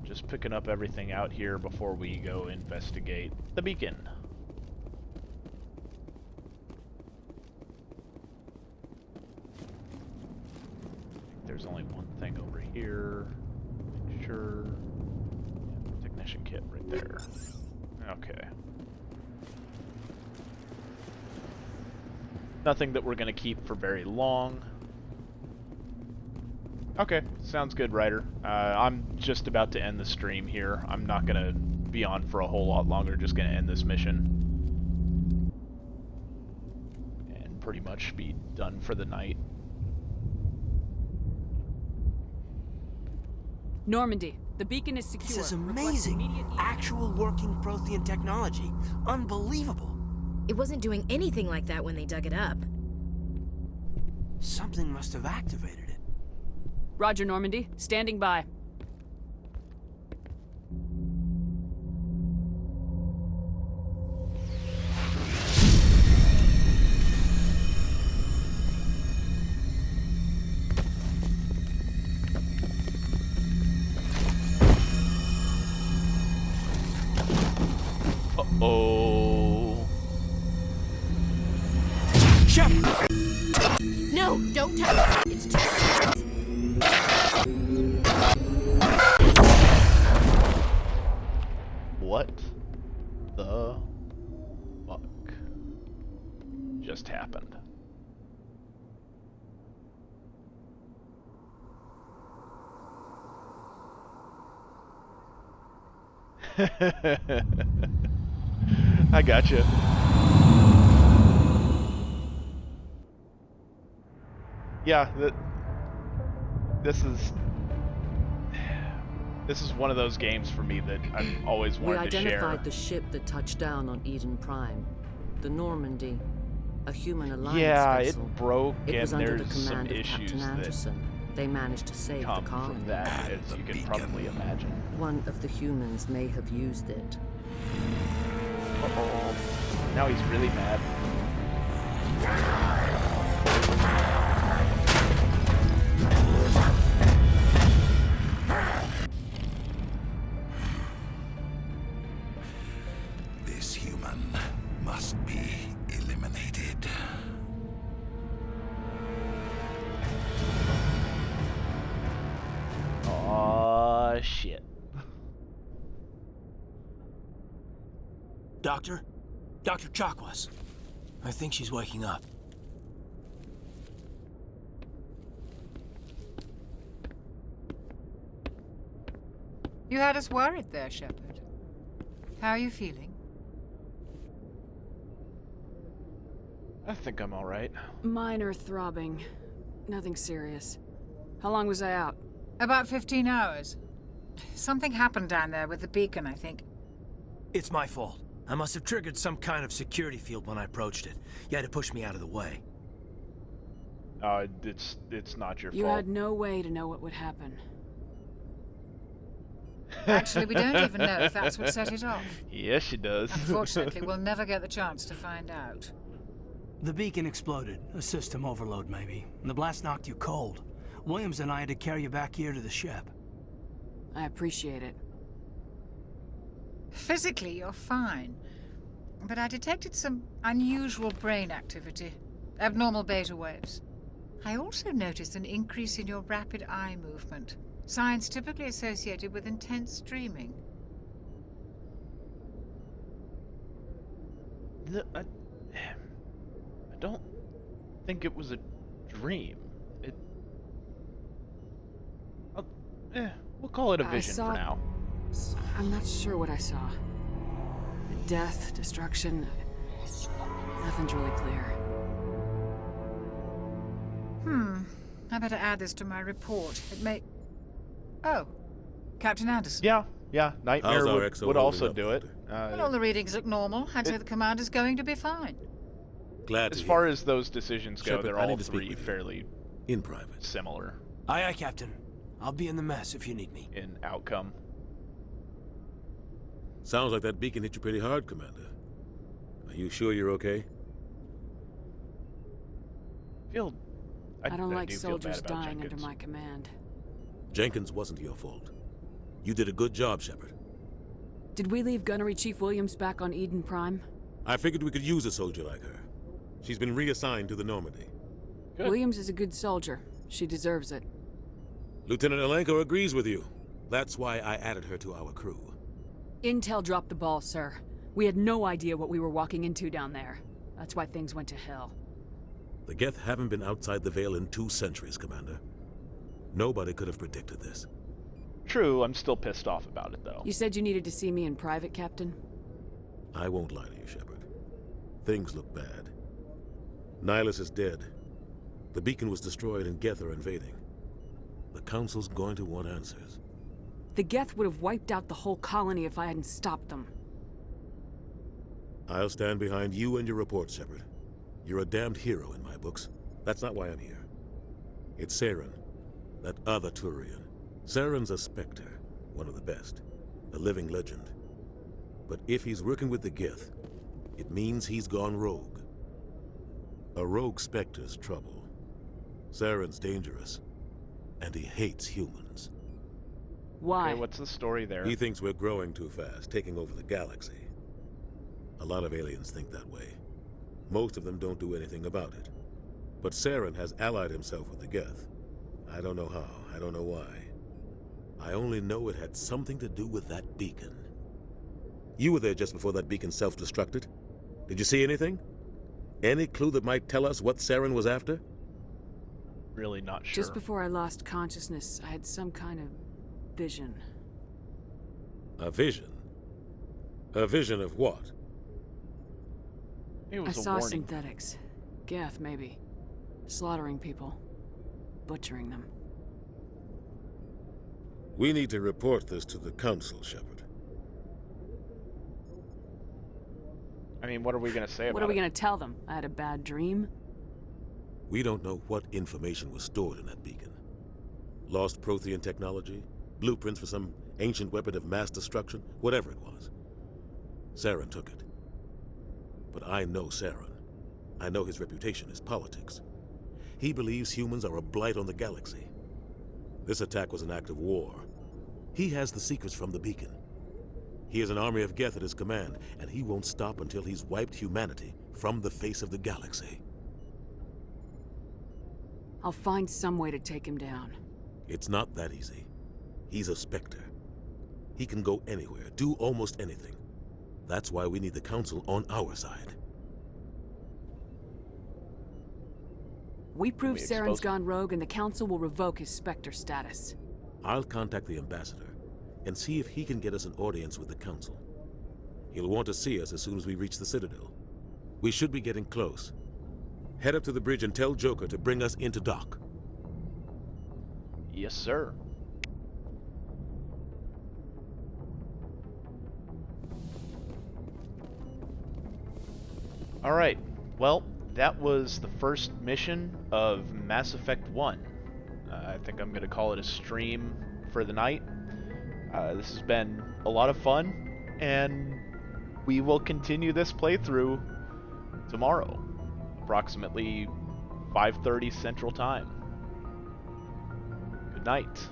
Just picking up everything out here before we go investigate the beacon. There's only one thing over here. Make sure. Yeah, technician kit right there. Okay. Nothing that we're going to keep for very long. Okay, sounds good, Ryder. I'm just about to end the stream here. I'm not going to be on for a whole lot longer, just going to end this mission. And pretty much be done for the night.
Normandy, the beacon is secure.
This is amazing. Actual working Prothean technology. Unbelievable.
It wasn't doing anything like that when they dug it up.
Something must have activated it.
Roger, Normandy. Standing by.
Uh-oh.
Shepard! No, don't touch it. It's too hot.
What the fuck just happened? I gotcha. Yeah, this is one of those games for me that I've always wanted to share.
We identified the ship that touched down on Eden Prime, the Normandy, a human alliance vessel.
It broke,
it was
and
under
there's
the
some
command of
issues
Captain Anderson. They managed to save the
come
colony.
from that, as you can probably imagine.
One of the humans may have used it.
Uh-oh. Now he's really mad.
This human must be eliminated.
Aw, shit.
Doctor? Dr. Chakwas. I think she's waking up.
You had us worried there, Shepard. How are you feeling?
I think I'm alright.
Minor throbbing. Nothing serious. How long was I out?
About 15 hours. Something happened down there with the beacon, I think.
It's my fault. I must have triggered some kind of security field when I approached it. You had to push me out of the way.
It's not your fault.
You had no way to know what would happen.
Actually, we don't even know if that's what set it off.
Yes, she does.
Unfortunately, we'll never get the chance to find out.
The beacon exploded. A system overload, maybe. And the blast knocked you cold. Williams and I had to carry you back here to the ship.
I appreciate it.
Physically, you're fine. But I detected some unusual brain activity. Abnormal beta waves. I also noticed an increase in your rapid eye movement. Signs typically associated with intense dreaming.
I don't think it was a dream. We'll call it a vision for now.
I'm not sure what I saw. Death, destruction. Nothing's really clear.
I better add this to my report. It may... Oh, Captain Anderson.
Yeah, Nightmare would also do it.
When all the readings look normal, I'd say the commander's going to be fine.
As far as those decisions go,
Shepard,
they're
I
all
need to speak
three
with you.
fairly
in private.
Similar
Aye, aye, Captain. I'll be in the mess if you need me.
in outcome.
Sounds like that beacon hit you pretty hard, Commander. Are you sure you're okay?
I don't like
do feel bad
soldiers
about
dying
Jenkins.
under my command.
Jenkins wasn't your fault. You did a good job, Shepard.
Did we leave Gunnery Chief Williams back on Eden Prime?
I figured we could use a soldier like her. She's been reassigned to the Normandy.
Good.
Williams is a good soldier. She deserves it.
Lieutenant Alenko agrees with you. That's why I added her to our crew.
Intel dropped the ball, sir. We had no idea what we were walking into down there. That's why things went to hell.
The Geth haven't been outside the Veil in 2 centuries, Commander. Nobody could have predicted this.
True, I'm still pissed off about it, though.
You said you needed to see me in private, Captain?
I won't lie to you, Shepard. Things look bad. Nihilus is dead. The beacon was destroyed and Geth are invading. The Council's going to want answers.
The Geth would have wiped out the whole colony if I hadn't stopped them.
I'll stand behind you and your report, Shepard. You're a damned hero in my books. That's not why I'm here. It's Saren, that other Turian. Saren's a Spectre, one of the best, a living legend. But if he's working with the Geth, it means he's gone rogue. A rogue Spectre's trouble. Saren's dangerous, and he hates humans.
Why?
Okay, what's the story there?
He thinks we're growing too fast, taking over the galaxy. A lot of aliens think that way. Most of them don't do anything about it. But Saren has allied himself with the Geth. I don't know how, I don't know why. I only know it had something to do with that beacon. You were there just before that beacon self-destructed. Did you see anything? Any clue that might tell us what Saren was after?
Really not sure.
Just before I lost consciousness, I had some kind of vision.
A vision? A vision of what?
It was
I
a
saw
warning.
synthetics. Geth, maybe. Slaughtering people. butchering them.
We need to report this to the Council, Shepard.
I mean, what are we going to say about it?
What are we going to tell them? I had a bad dream?
We don't know what information was stored in that beacon. Lost Prothean technology? Blueprints for some ancient weapon of mass destruction? Whatever it was. Saren took it. But I know Saren. I know his reputation is politics. He believes humans are a blight on the galaxy. This attack was an act of war. He has the secrets from the beacon. He has an army of Geth at his command, and he won't stop until he's wiped humanity from the face of the galaxy.
I'll find some way to take him down.
It's not that easy. He's a Spectre. He can go anywhere, do almost anything. That's why we need the Council on our side.
We prove Saren's gone rogue and the Council will revoke his Spectre status.
I'll contact the Ambassador and see if he can get us an audience with the Council. He'll want to see us as soon as we reach the Citadel. We should be getting close. Head up to the bridge and tell Joker to bring us into dock.
Yes, sir. Alright, well, that was the first mission of Mass Effect 1. I think I'm going to call it a stream for the night. This has been a lot of fun, and we will continue this playthrough tomorrow, approximately 5:30 Central Time. Good night.